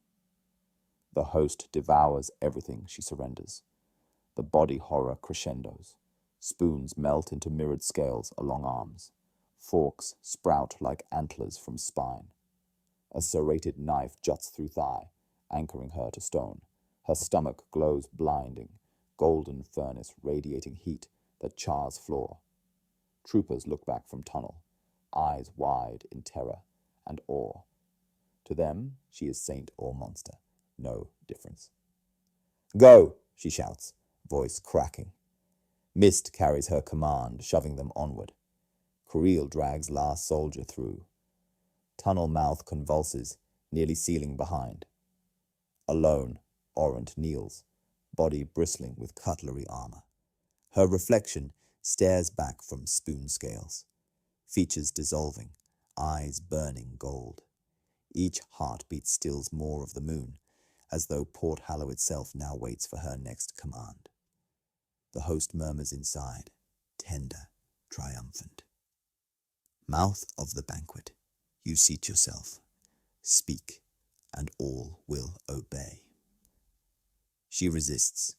The host devours everything she surrenders. The body horror crescendos. Spoons melt into mirrored scales along arms. Forks sprout like antlers from spine. A serrated knife juts through thigh, anchoring her to stone. Her stomach glows blinding, golden furnace radiating heat that chars floor. Troopers look back from tunnel, eyes wide in terror and awe. To them, she is saint or monster. No difference. Go, she shouts, voice cracking. Mist carries her command, shoving them onward. Creel drags last soldier through. Tunnel mouth convulses, nearly sealing behind. Alone, Orant kneels, body bristling with cutlery armor. Her reflection stares back from spoon scales, features dissolving, eyes burning gold. Each heartbeat stills more of the moon, as though Port Hallow itself now waits for her next command. The host murmurs inside, tender, triumphant. Mouth of the banquet, you seat yourself. Speak, and all will obey. She resists,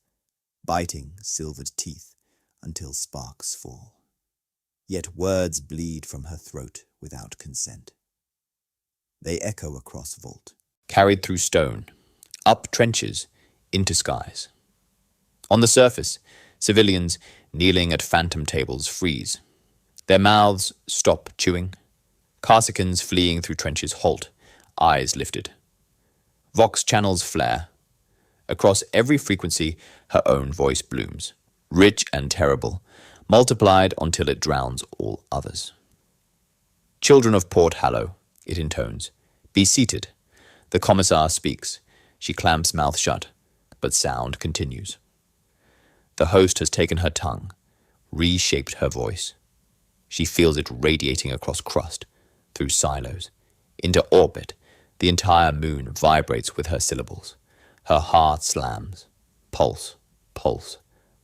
biting silvered teeth until sparks fall. Yet words bleed from her throat without consent. They echo across vault. Carried through stone, up trenches, into skies. On the surface, civilians kneeling at phantom tables freeze. Their mouths stop chewing. Carsicans fleeing through trenches halt, eyes lifted. Vox channels flare. Across every frequency, her own voice blooms, rich and terrible, multiplied until it drowns all others. Children of Port Hallow, it intones. Be seated. The commissar speaks. She clamps mouth shut, but sound continues. The host has taken her tongue, reshaped her voice. She feels it radiating across crust, through silos, into orbit. The entire moon vibrates with her syllables. Her heart slams. Pulse, pulse,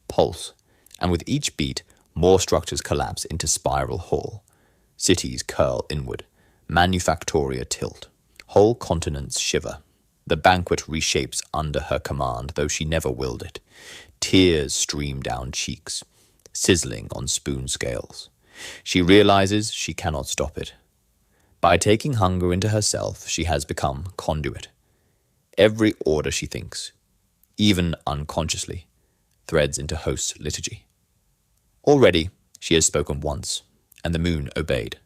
pulse. And with each beat, more structures collapse into spiral hall. Cities curl inward. Manufactoria tilt. Whole continents shiver. The banquet reshapes under her command, though she never willed it. Tears stream down cheeks, sizzling on spoon scales. She realizes she cannot stop it. By taking hunger into herself, she has become conduit. Every order she thinks, even unconsciously, threads into host's liturgy. Already, she has spoken once, and the moon obeyed.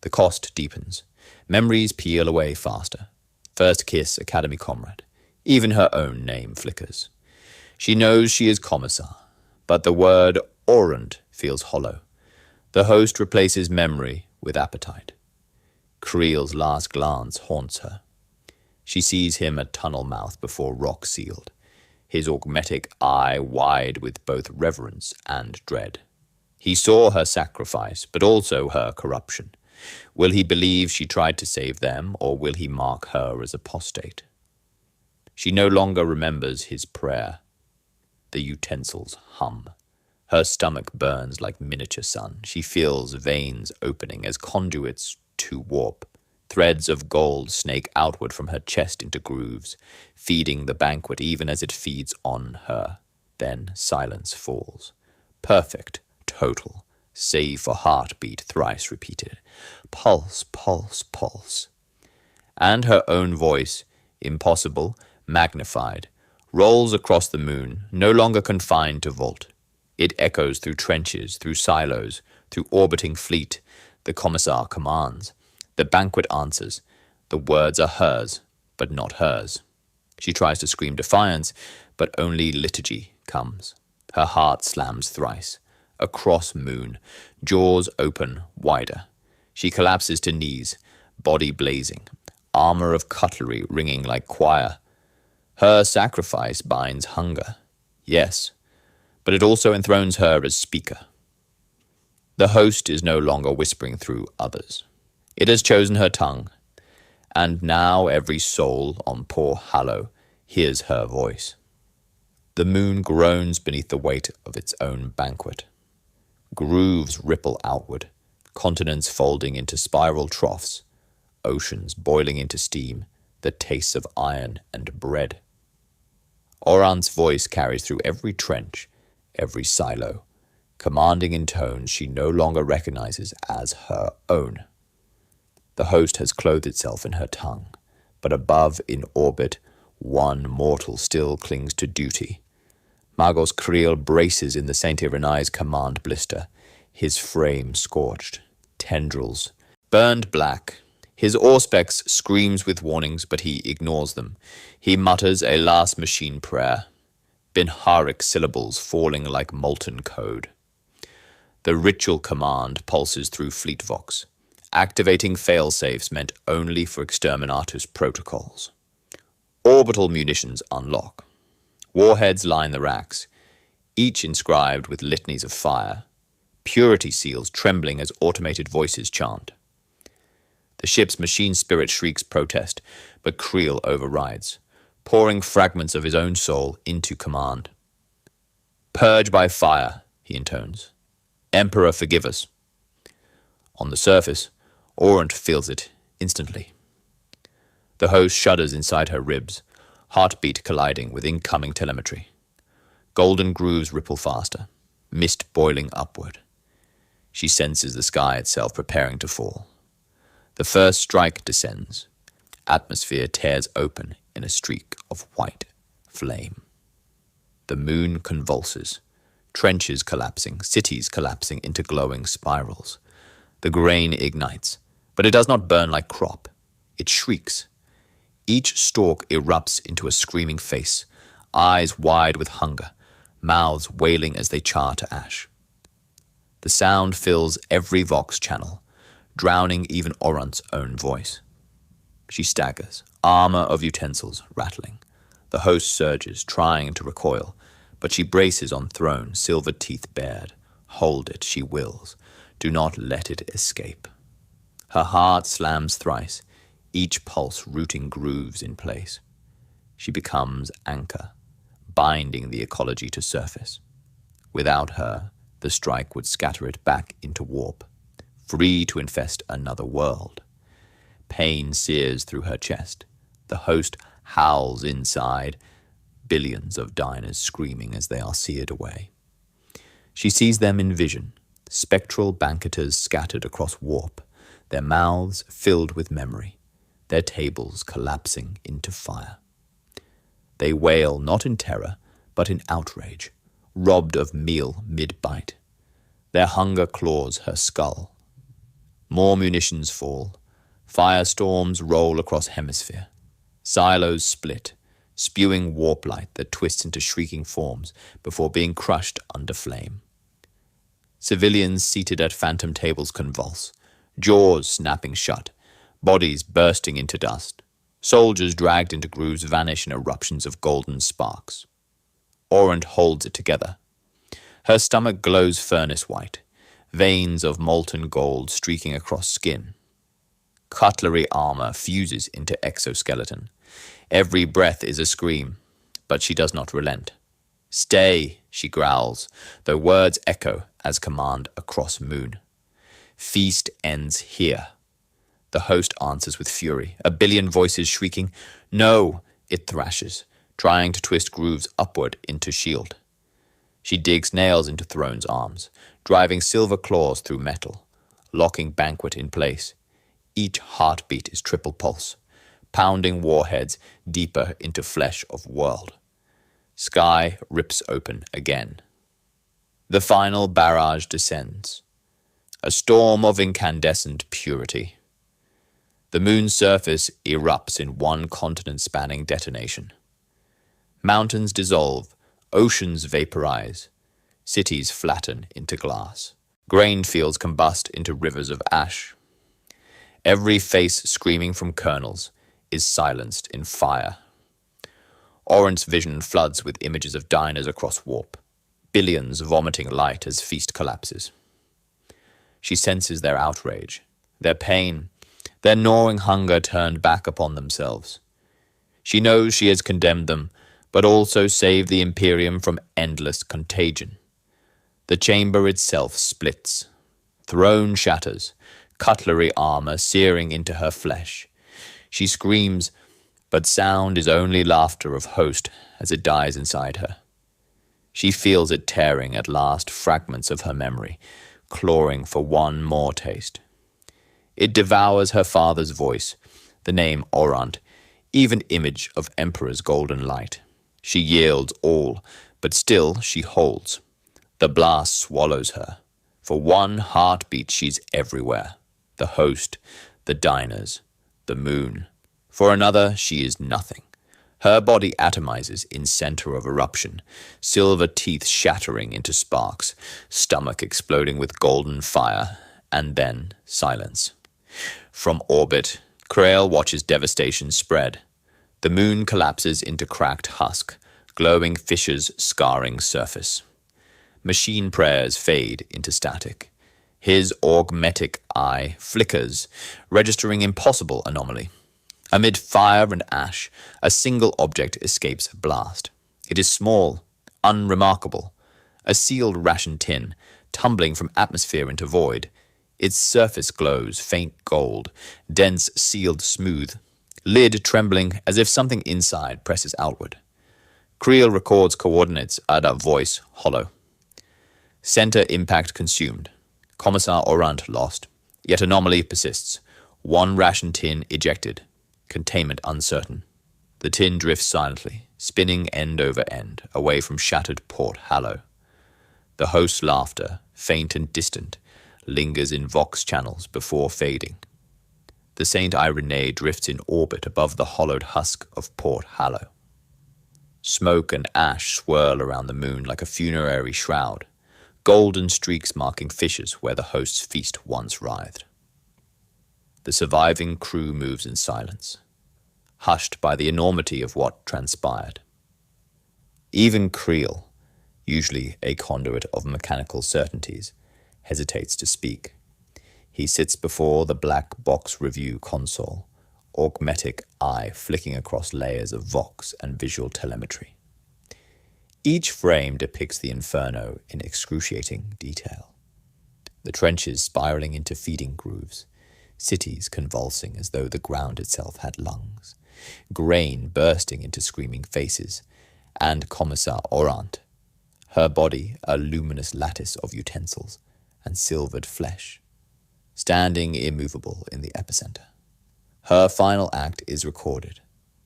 The cost deepens. Memories peel away faster. First kiss, academy comrade. Even her own name flickers. She knows she is commissar, but the word orant feels hollow. The host replaces memory with appetite. Creel's last glance haunts her. She sees him at tunnel mouth before rock sealed, his augmetic eye wide with both reverence and dread. He saw her sacrifice, but also her corruption. Will he believe she tried to save them, or will he mark her as apostate? She no longer remembers his prayer. The utensils hum. Her stomach burns like miniature sun. She feels veins opening as conduits to warp. Threads of gold snake outward from her chest into grooves, feeding the banquet even as it feeds on her. Then silence falls. Perfect, total, save for heartbeat thrice repeated. Pulse, pulse, pulse. And her own voice, impossible, magnified, rolls across the moon, no longer confined to vault. It echoes through trenches, through silos, through orbiting fleet. The commissar commands. The banquet answers. The words are hers, but not hers. She tries to scream defiance, but only liturgy comes. Her heart slams thrice. Across moon, jaws open wider. She collapses to knees, body blazing, armor of cutlery ringing like choir. Her sacrifice binds hunger, yes, but it also enthrones her as speaker. The host is no longer whispering through others. It has chosen her tongue, and now every soul on Port Hallow hears her voice. The moon groans beneath the weight of its own banquet. Grooves ripple outward, continents folding into spiral troughs, oceans boiling into steam that tastes of iron and bread. Orant's voice carries through every trench, every silo, commanding in tones she no longer recognizes as her own. The host has clothed itself in her tongue, but above in orbit, one mortal still clings to duty. Magos Creel braces in the Saint Irenae's command blister, his frame scorched, tendrils burned black. His auspex screams with warnings, but he ignores them. He mutters a last machine prayer, Binharic syllables falling like molten code. The ritual command pulses through fleet vox, activating fail-safes meant only for exterminatus protocols. Orbital munitions unlock. Warheads line the racks, each inscribed with litanies of fire, purity seals trembling as automated voices chant. The ship's machine spirit shrieks protest, but Creel overrides, pouring fragments of his own soul into command. Purge by fire, he intones. Emperor, forgive us. On the surface, Orant feels it instantly. The host shudders inside her ribs, heartbeat colliding with incoming telemetry. Golden grooves ripple faster, mist boiling upward. She senses the sky itself preparing to fall. The first strike descends. Atmosphere tears open in a streak of white flame. The moon convulses, trenches collapsing, cities collapsing into glowing spirals. The grain ignites, but it does not burn like crop. It shrieks. Each stalk erupts into a screaming face, eyes wide with hunger, mouths wailing as they char to ash. The sound fills every Vox channel, drowning even Orant's own voice. She staggers, armor of utensils rattling. The host surges, trying to recoil, but she braces on throne, silver teeth bared. Hold it, she wills. Do not let it escape. Her heart slams thrice, each pulse rooting grooves in place. She becomes anchor, binding the ecology to surface. Without her, the strike would scatter it back into warp, free to infest another world. Pain sears through her chest. The host howls inside, billions of diners screaming as they are seared away. She sees them in vision, spectral banqueters scattered across warp, their mouths filled with memory, their tables collapsing into fire. They wail not in terror, but in outrage, robbed of meal mid-bite. Their hunger claws her skull. More munitions fall. Firestorms roll across hemisphere. Silos split, spewing warp light that twists into shrieking forms before being crushed under flame. Civilians seated at phantom tables convulse, jaws snapping shut, bodies bursting into dust. Soldiers dragged into grooves vanish in eruptions of golden sparks. Orant holds it together. Her stomach glows furnace white, veins of molten gold streaking across skin. Cutlery armor fuses into exoskeleton. Every breath is a scream, but she does not relent. Stay, she growls, though words echo as command across moon. Feast ends here. The host answers with fury, a billion voices shrieking. No, it thrashes, trying to twist grooves upward into shield. She digs nails into Throne's arms, driving silver claws through metal, locking banquet in place. Each heartbeat is triple pulse, pounding warheads deeper into flesh of world. Sky rips open again. The final barrage descends, a storm of incandescent purity. The moon's surface erupts in one continent-spanning detonation. Mountains dissolve, oceans vaporize, cities flatten into glass. Grain fields combust into rivers of ash. Every face screaming from kernels is silenced in fire. Orant's vision floods with images of diners across warp, billions vomiting light as feast collapses. She senses their outrage, their pain, their gnawing hunger turned back upon themselves. She knows she has condemned them, but also saved the Imperium from endless contagion. The chamber itself splits. Throne shatters, cutlery armor searing into her flesh. She screams, but sound is only laughter of host as it dies inside her. She feels it tearing at last fragments of her memory, clawing for one more taste. It devours her father's voice, the name Orant, even image of Emperor's golden light. She yields all, but still she holds. The blast swallows her. For one heartbeat she's everywhere. The host, the diners, the moon. For another she is nothing. Her body atomizes in center of eruption, silver teeth shattering into sparks, stomach exploding with golden fire, and then silence. From orbit, Krail watches devastation spread. The moon collapses into cracked husk, glowing fissures scarring surface. Machine prayers fade into static. His augmetic eye flickers, registering impossible anomaly. Amid fire and ash, a single object escapes blast. It is small, unremarkable, a sealed ration tin, tumbling from atmosphere into void. Its surface glows faint gold, dense sealed smooth, lid trembling as if something inside presses outward. Creel records coordinates at a voice hollow. Center impact consumed. Commissar Orant lost. Yet anomaly persists. One ration tin ejected. Containment uncertain. The tin drifts silently, spinning end over end, away from shattered Port Hallow. The host's laughter, faint and distant, lingers in Vox channels before fading. The the St. Irenae drifts in orbit above the hollowed husk of Port Hallow. Smoke and ash swirl around the moon like a funerary shroud, golden streaks marking fissures where the host's feast once writhed. The surviving crew moves in silence, hushed by the enormity of what transpired. Even Creel, usually a conduit of mechanical certainties, hesitates to speak. He sits before the black box review console, augmetic eye flicking across layers of vox and visual telemetry. Each frame depicts the inferno in excruciating detail. The trenches spiraling into feeding grooves, cities convulsing as though the ground itself had lungs, grain bursting into screaming faces, and Commissar Orant, her body a luminous lattice of utensils and silvered flesh, standing immovable in the epicenter. Her final act is recorded,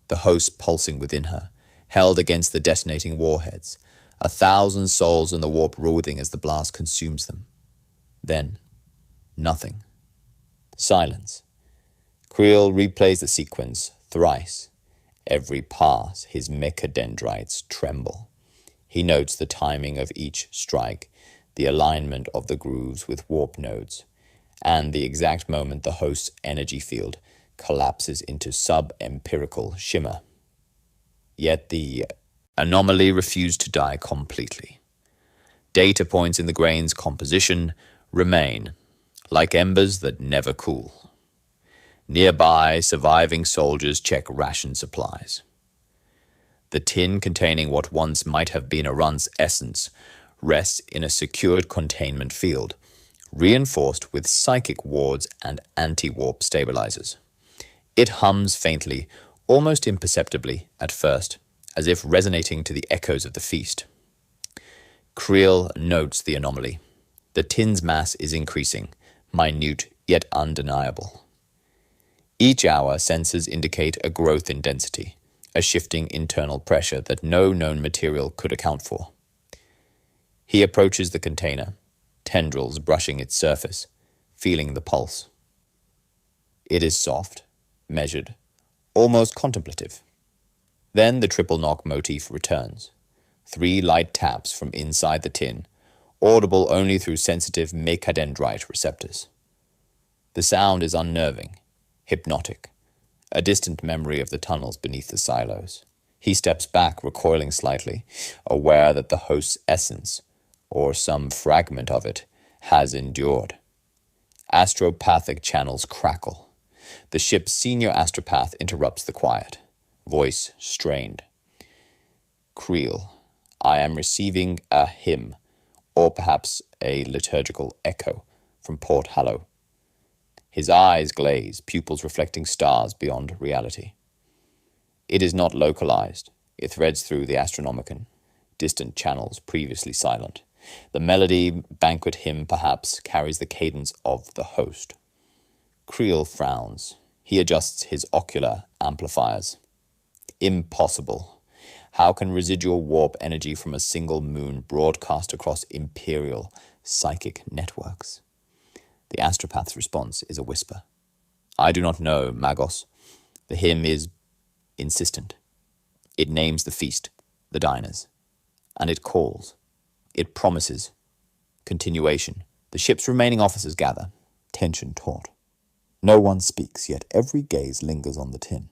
the host pulsing within her, held against the detonating warheads, 1,000 souls in the warp writhing as the blast consumes them. Then, nothing. Silence. Creel replays the sequence thrice. Every pass, his mechadendrites tremble. He notes the timing of each strike, the alignment of the grooves with warp nodes, and the exact moment the host's energy field collapses into sub-empirical shimmer. Yet the anomaly refused to die completely. Data points in the grain's composition remain, like embers that never cool. Nearby, surviving soldiers check ration supplies. The tin containing what once might have been a run's essence rests in a secured containment field, reinforced with psychic wards and anti-warp stabilizers. It hums faintly, almost imperceptibly at first, as if resonating to the echoes of the feast. Creel notes the anomaly. The tin's mass is increasing, minute yet undeniable. Each hour, sensors indicate a growth in density, a shifting internal pressure that no known material could account for. He approaches the container, tendrils brushing its surface, feeling the pulse. It is soft, measured, almost contemplative. Then the triple knock motif returns. 3 light taps from inside the tin, audible only through sensitive mechadendrite receptors. The sound is unnerving, hypnotic, a distant memory of the tunnels beneath the silos. He steps back, recoiling slightly, aware that the host's essence, or some fragment of it, has endured. Astropathic channels crackle. The ship's senior astropath interrupts the quiet, voice strained. Creel, I am receiving a hymn, or perhaps a liturgical echo, from Port Hallow. His eyes glaze, pupils reflecting stars beyond reality. It is not localized. It threads through the Astronomicon, distant channels previously silent. The melody, banquet hymn perhaps, carries the cadence of the host. Creel frowns. He adjusts his ocular amplifiers. Impossible. How can residual warp energy from a single moon broadcast across imperial psychic networks? The astropath's response is a whisper. I do not know, Magos. The hymn is insistent. It names the feast, the diners, and it calls. It promises continuation. The ship's remaining officers gather, tension taut. No one speaks, yet every gaze lingers on the tin.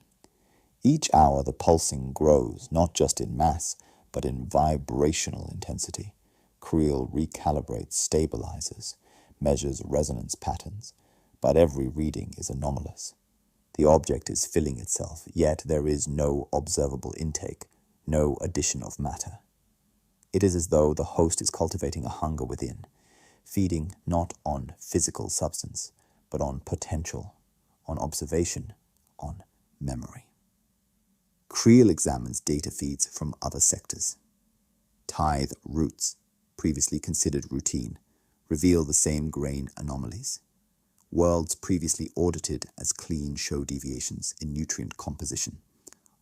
Each hour the pulsing grows, not just in mass, but in vibrational intensity. Creel recalibrates, stabilizes, measures resonance patterns, but every reading is anomalous. The object is filling itself, yet there is no observable intake, no addition of matter. It is as though the host is cultivating a hunger within, feeding not on physical substance, but on potential, on observation, on memory. Creel examines data feeds from other sectors. Tithe routes, previously considered routine, reveal the same grain anomalies. Worlds previously audited as clean show deviations in nutrient composition,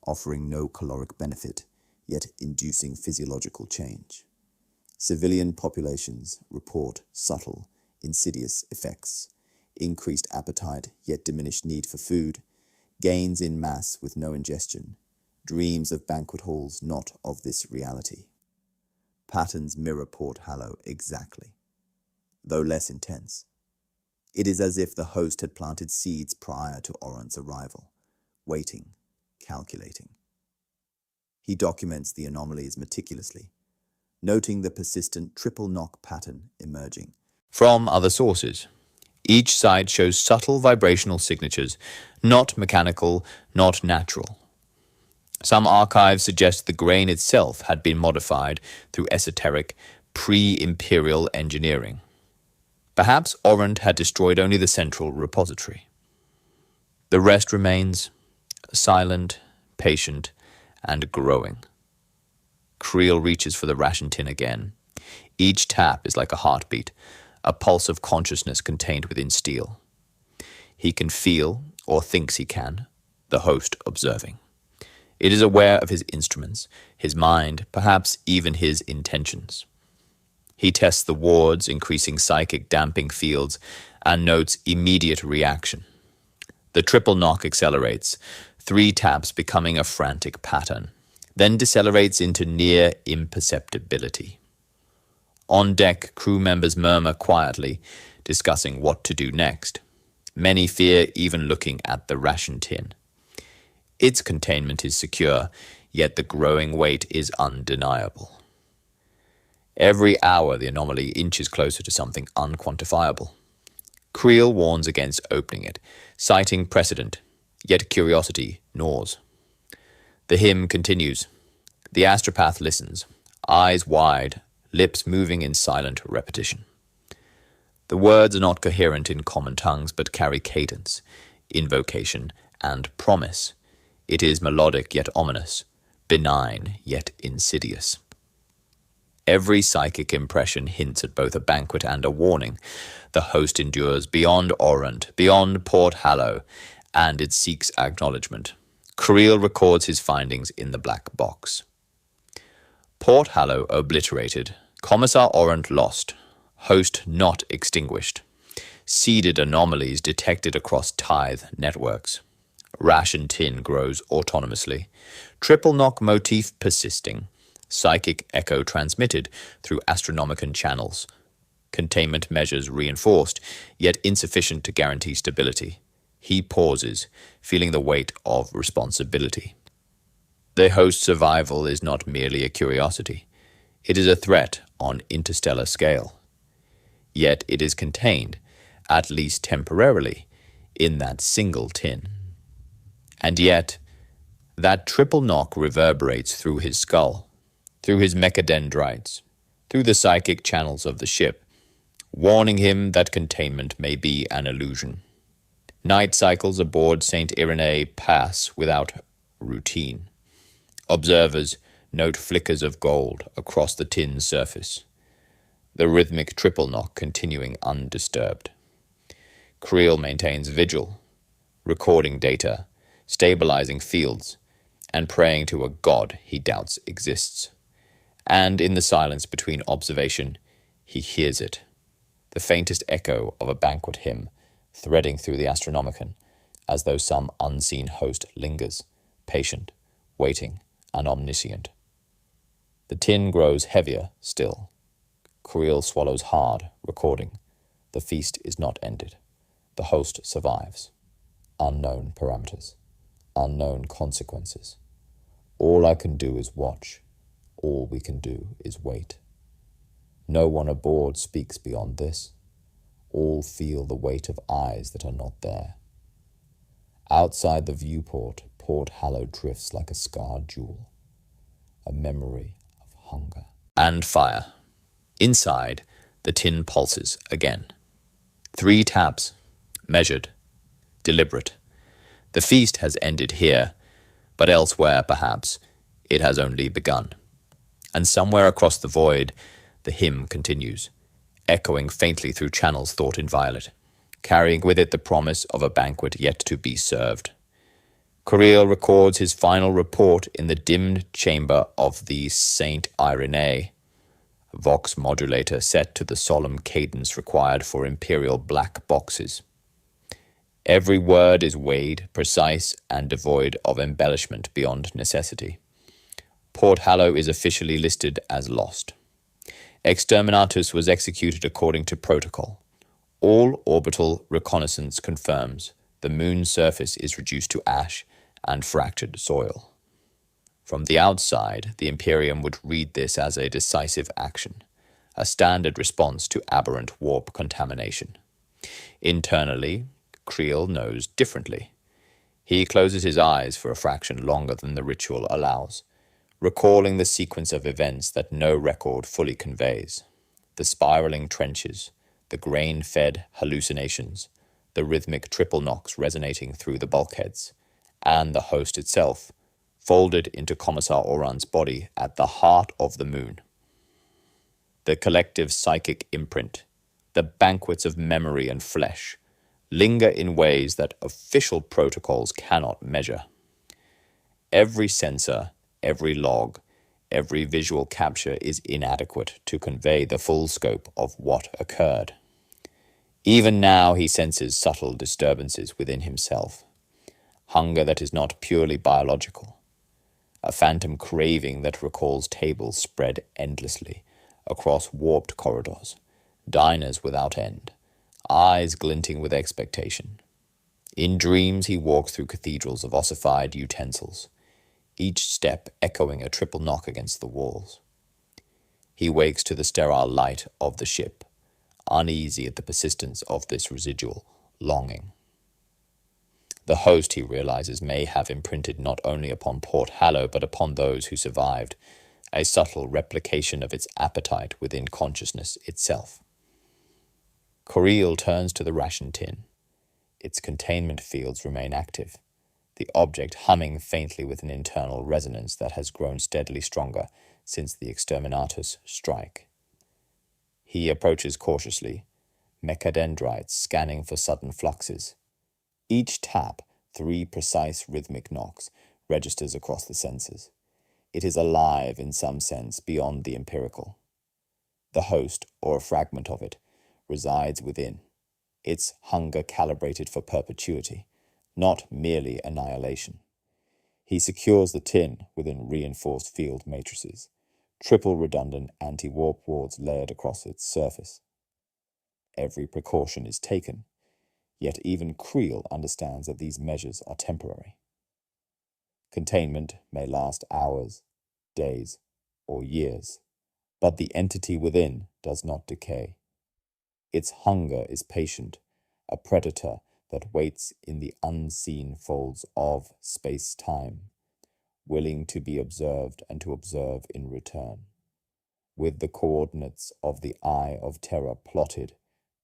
offering no caloric benefit, yet inducing physiological change. Civilian populations report subtle, insidious effects, increased appetite yet diminished need for food, gains in mass with no ingestion, dreams of banquet halls not of this reality. Patterns mirror Port Hallow exactly, though less intense. It is as if the host had planted seeds prior to Oron's arrival, waiting, calculating. He documents the anomalies meticulously, noting the persistent triple knock pattern emerging from other sources. Each side shows subtle vibrational signatures, not mechanical, not natural. Some archives suggest the grain itself had been modified through esoteric, pre-imperial engineering. Perhaps Orant had destroyed only the central repository. The rest remains silent, patient, and growing. Creel reaches for the ration tin again. Each tap is like a heartbeat, a pulse of consciousness contained within steel. He can feel, or thinks he can, the host observing. It is aware of his instruments, his mind, perhaps even his intentions. He tests the wards, increasing psychic damping fields, and notes immediate reaction. The triple knock accelerates, 3 taps becoming a frantic pattern, then decelerates into near imperceptibility. On deck, crew members murmur quietly, discussing what to do next. Many fear even looking at the ration tin. Its containment is secure, yet the growing weight is undeniable. Every hour the anomaly inches closer to something unquantifiable. Creel warns against opening it, citing precedent, yet curiosity gnaws. The hymn continues. The astropath listens, eyes wide, lips moving in silent repetition. The words are not coherent in common tongues, but carry cadence, invocation, and promise. It is melodic yet ominous, benign yet insidious. Every psychic impression hints at both a banquet and a warning. The host endures beyond Orant, beyond Port Hallow, and it seeks acknowledgement. Creel records his findings in the black box. Port Hallow obliterated, Commissar Orant lost, host not extinguished. Seeded anomalies detected across tithe networks. Ration tin grows autonomously. Triple knock motif persisting. Psychic echo transmitted through astronomican channels. Containment measures reinforced, yet insufficient to guarantee stability. He pauses, feeling the weight of responsibility. The host's survival is not merely a curiosity. It is a threat on interstellar scale. Yet it is contained, at least temporarily, in that single tin. And yet, that triple knock reverberates through his skull, through his mechadendrites, through the psychic channels of the ship, warning him that containment may be an illusion. Night cycles aboard St. Irenae pass without routine. Observers note flickers of gold across the tin's surface, the rhythmic triple knock continuing undisturbed. Creel maintains vigil, recording data, stabilizing fields, and praying to a god he doubts exists. And in the silence between observation, he hears it, the faintest echo of a banquet hymn threading through the Astronomicon, as though some unseen host lingers, patient, waiting, and omniscient. The tin grows heavier still. Creel swallows hard, recording. The feast is not ended. The host survives. Unknown parameters. Unknown consequences. All I can do is watch. All we can do is wait. No one aboard speaks beyond this. All feel the weight of eyes that are not there. Outside the viewport, Port Hallow drifts like a scarred jewel, a memory of hunger and fire. Inside, the tin pulses again. 3 taps, measured, deliberate. The feast has ended here, but elsewhere, perhaps, it has only begun. And somewhere across the void, the hymn continues, echoing faintly through channels thought inviolate, carrying with it the promise of a banquet yet to be served. Creel records his final report in the dimmed chamber of the St. Irenae, vox modulator set to the solemn cadence required for imperial black boxes. Every word is weighed, precise, and devoid of embellishment beyond necessity. Port Hallow is officially listed as lost. Exterminatus was executed according to protocol. All orbital reconnaissance confirms the moon's surface is reduced to ash and fractured soil. From the outside, the Imperium would read this as a decisive action, a standard response to aberrant warp contamination. Internally, Creel knows differently. He closes his eyes for a fraction longer than the ritual allows, recalling the sequence of events that no record fully conveys. The spiraling trenches, the grain-fed hallucinations, the rhythmic triple knocks resonating through the bulkheads, and the host itself, folded into Commissar Oran's body at the heart of the moon. The collective psychic imprint, the banquets of memory and flesh, linger in ways that official protocols cannot measure. Every sensor, every log, every visual capture is inadequate to convey the full scope of what occurred. Even now he senses subtle disturbances within himself. Hunger that is not purely biological. A phantom craving that recalls tables spread endlessly across warped corridors, diners without end, eyes glinting with expectation. In dreams he walks through cathedrals of ossified utensils, each step echoing a triple knock against the walls. He wakes to the sterile light of the ship, uneasy at the persistence of this residual longing. The host, he realizes, may have imprinted not only upon Port Hallow but upon those who survived, a subtle replication of its appetite within consciousness itself. Creel turns to the ration tin. Its containment fields remain active, the object humming faintly with an internal resonance that has grown steadily stronger since the Exterminatus strike. He approaches cautiously, mechadendrites scanning for sudden fluxes. Each tap, 3 precise rhythmic knocks, registers across the senses. It is alive in some sense beyond the empirical. The host, or a fragment of it, resides within, its hunger calibrated for perpetuity, not merely annihilation. He secures the tin within reinforced field matrices, triple redundant anti-warp wards layered across its surface. Every precaution is taken, yet even Creel understands that these measures are temporary. Containment may last hours, days, or years, but the entity within does not decay. Its hunger is patient, a predator that waits in the unseen folds of space-time, willing to be observed and to observe in return. With the coordinates of the Eye of Terror plotted,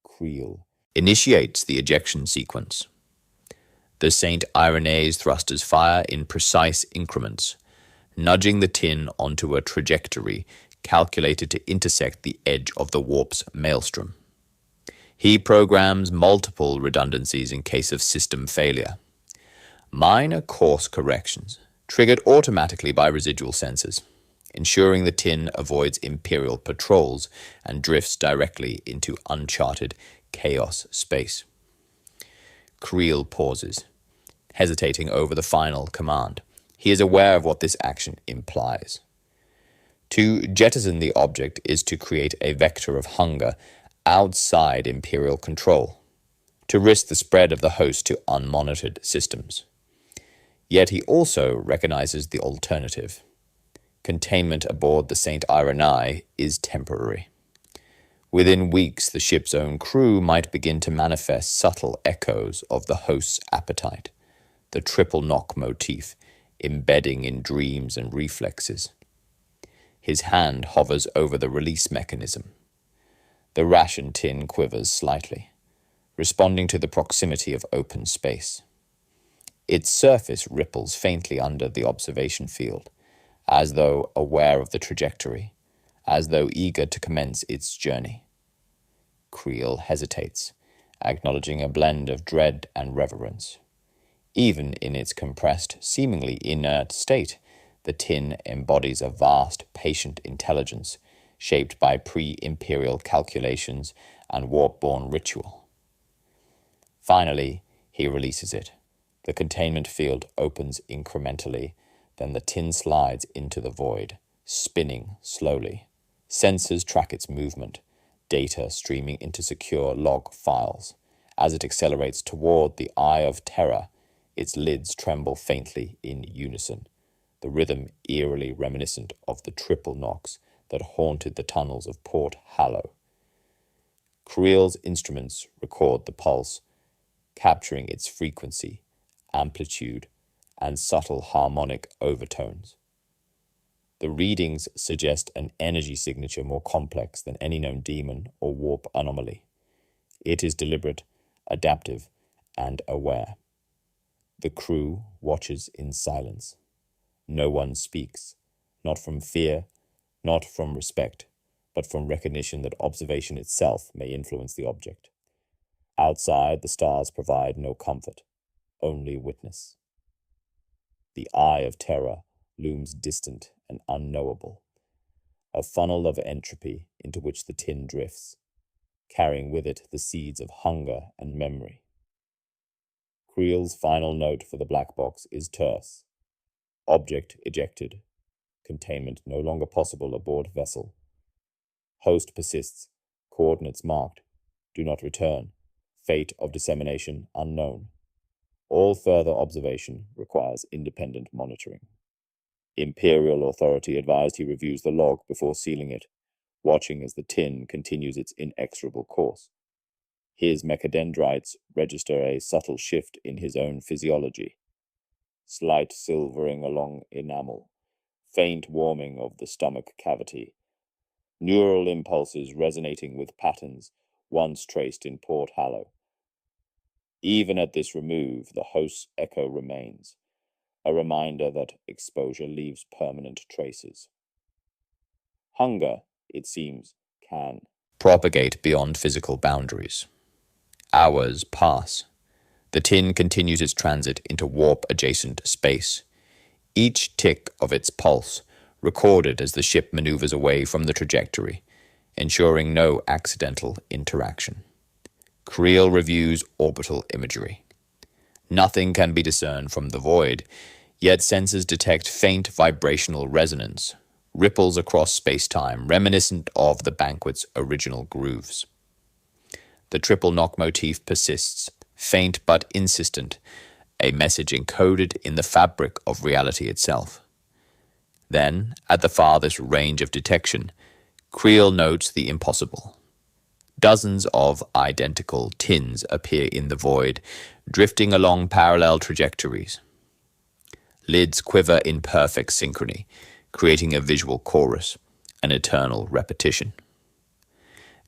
Creel initiates the ejection sequence. The St. Irenae's thrusters fire in precise increments, nudging the tin onto a trajectory calculated to intersect the edge of the warp's maelstrom. He programs multiple redundancies in case of system failure. Minor course corrections, triggered automatically by residual sensors, ensuring the tin avoids Imperial patrols and drifts directly into uncharted chaos space. Creel pauses, hesitating over the final command. He is aware of what this action implies. To jettison the object is to create a vector of hunger outside Imperial control, to risk the spread of the host to unmonitored systems. Yet he also recognizes the alternative. Containment aboard the St. Irenae is temporary. Within weeks, the ship's own crew might begin to manifest subtle echoes of the host's appetite, the triple knock motif embedding in dreams and reflexes. His hand hovers over the release mechanism. The ration tin quivers slightly, responding to the proximity of open space. Its surface ripples faintly under the observation field, as though aware of the trajectory, as though eager to commence its journey. Creel hesitates, acknowledging a blend of dread and reverence. Even in its compressed, seemingly inert state, the tin embodies a vast, patient intelligence shaped by pre-imperial calculations and warp-born ritual. Finally, He releases it. The containment field opens incrementally, then the tin slides into the void, spinning slowly. Sensors track its movement, data streaming into secure log files. As it accelerates toward the Eye of Terror, its lids tremble faintly in unison, the rhythm eerily reminiscent of the triple knocks that haunted the tunnels of Port Hallow. Creel's instruments record the pulse, capturing its frequency, amplitude, and subtle harmonic overtones. The readings suggest an energy signature more complex than any known demon or warp anomaly. It is deliberate, adaptive, and aware. The crew watches in silence. No one speaks, not from fear, not from respect, but from recognition that observation itself may influence the object. Outside, the stars provide no comfort, only witness. The Eye of Terror looms distant and unknowable, a funnel of entropy into which the tin drifts, carrying with it the seeds of hunger and memory. Creel's final note for the black box is terse. Object ejected. Containment no longer possible aboard vessel. Host persists. Coordinates marked. Do not return. Fate of dissemination unknown. All further observation requires independent monitoring. Imperial authority advised he reviews the log before sealing it, watching as the tin continues its inexorable course. His mechadendrites register a subtle shift in his own physiology. Slight silvering along enamel, faint warming of the stomach cavity, neural impulses resonating with patterns once traced in Port Hallow. Even at this remove, the host's echo remains, a reminder that exposure leaves permanent traces. Hunger, it seems, can propagate beyond physical boundaries. Hours pass. The tin continues its transit into warp-adjacent space, each tick of its pulse recorded as the ship maneuvers away from the trajectory, ensuring no accidental interaction. Creel reviews orbital imagery. Nothing can be discerned from the void, yet sensors detect faint vibrational resonance, ripples across space-time reminiscent of the banquet's original grooves. The triple knock motif persists, faint but insistent, a message encoded in the fabric of reality itself. Then, at the farthest range of detection, Creel notes the impossible. Dozens of identical tins appear in the void, drifting along parallel trajectories. Lids quiver in perfect synchrony, creating a visual chorus, an eternal repetition.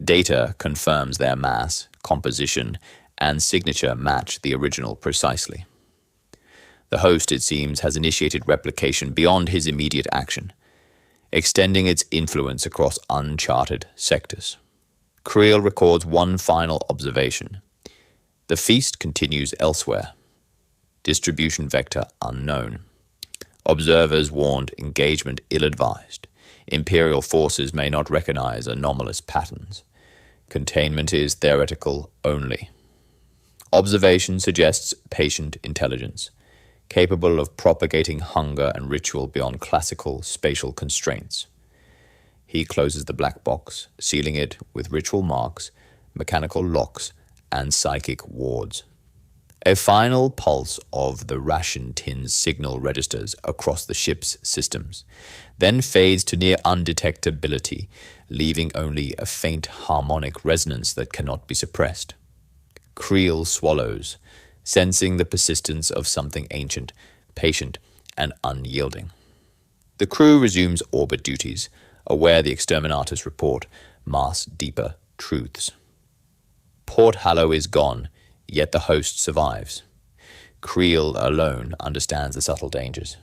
Data confirms their mass, composition, and signature match the original precisely. The host, it seems, has initiated replication beyond his immediate action, extending its influence across uncharted sectors. Creel records one final observation. The feast continues elsewhere. Distribution vector unknown. Observers warned engagement ill-advised. Imperial forces may not recognize anomalous patterns. Containment is theoretical only. Observation suggests patient intelligence, capable of propagating hunger and ritual beyond classical spatial constraints. He closes the black box, sealing it with ritual marks, mechanical locks, and psychic wards. A final pulse of the ration tin's signal registers across the ship's systems, then fades to near undetectability, leaving only a faint harmonic resonance that cannot be suppressed. Creel swallows, sensing the persistence of something ancient, patient, and unyielding. The crew resumes orbit duties, aware the exterminators report mask deeper truths. Port Hallow is gone, yet the host survives. Creel alone understands the subtle dangers.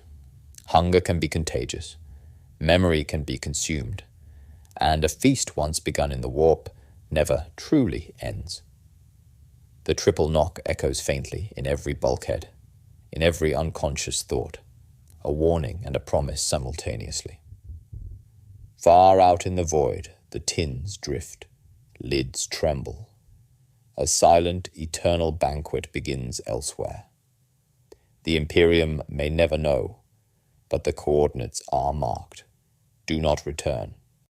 Hunger can be contagious. Memory can be consumed. And a feast once begun in the warp never truly ends. The triple knock echoes faintly in every bulkhead, in every unconscious thought, a warning and a promise simultaneously. Far out in the void, the tins drift, lids tremble. A silent, eternal banquet begins elsewhere. The Imperium may never know, but the coordinates are marked. Do not return.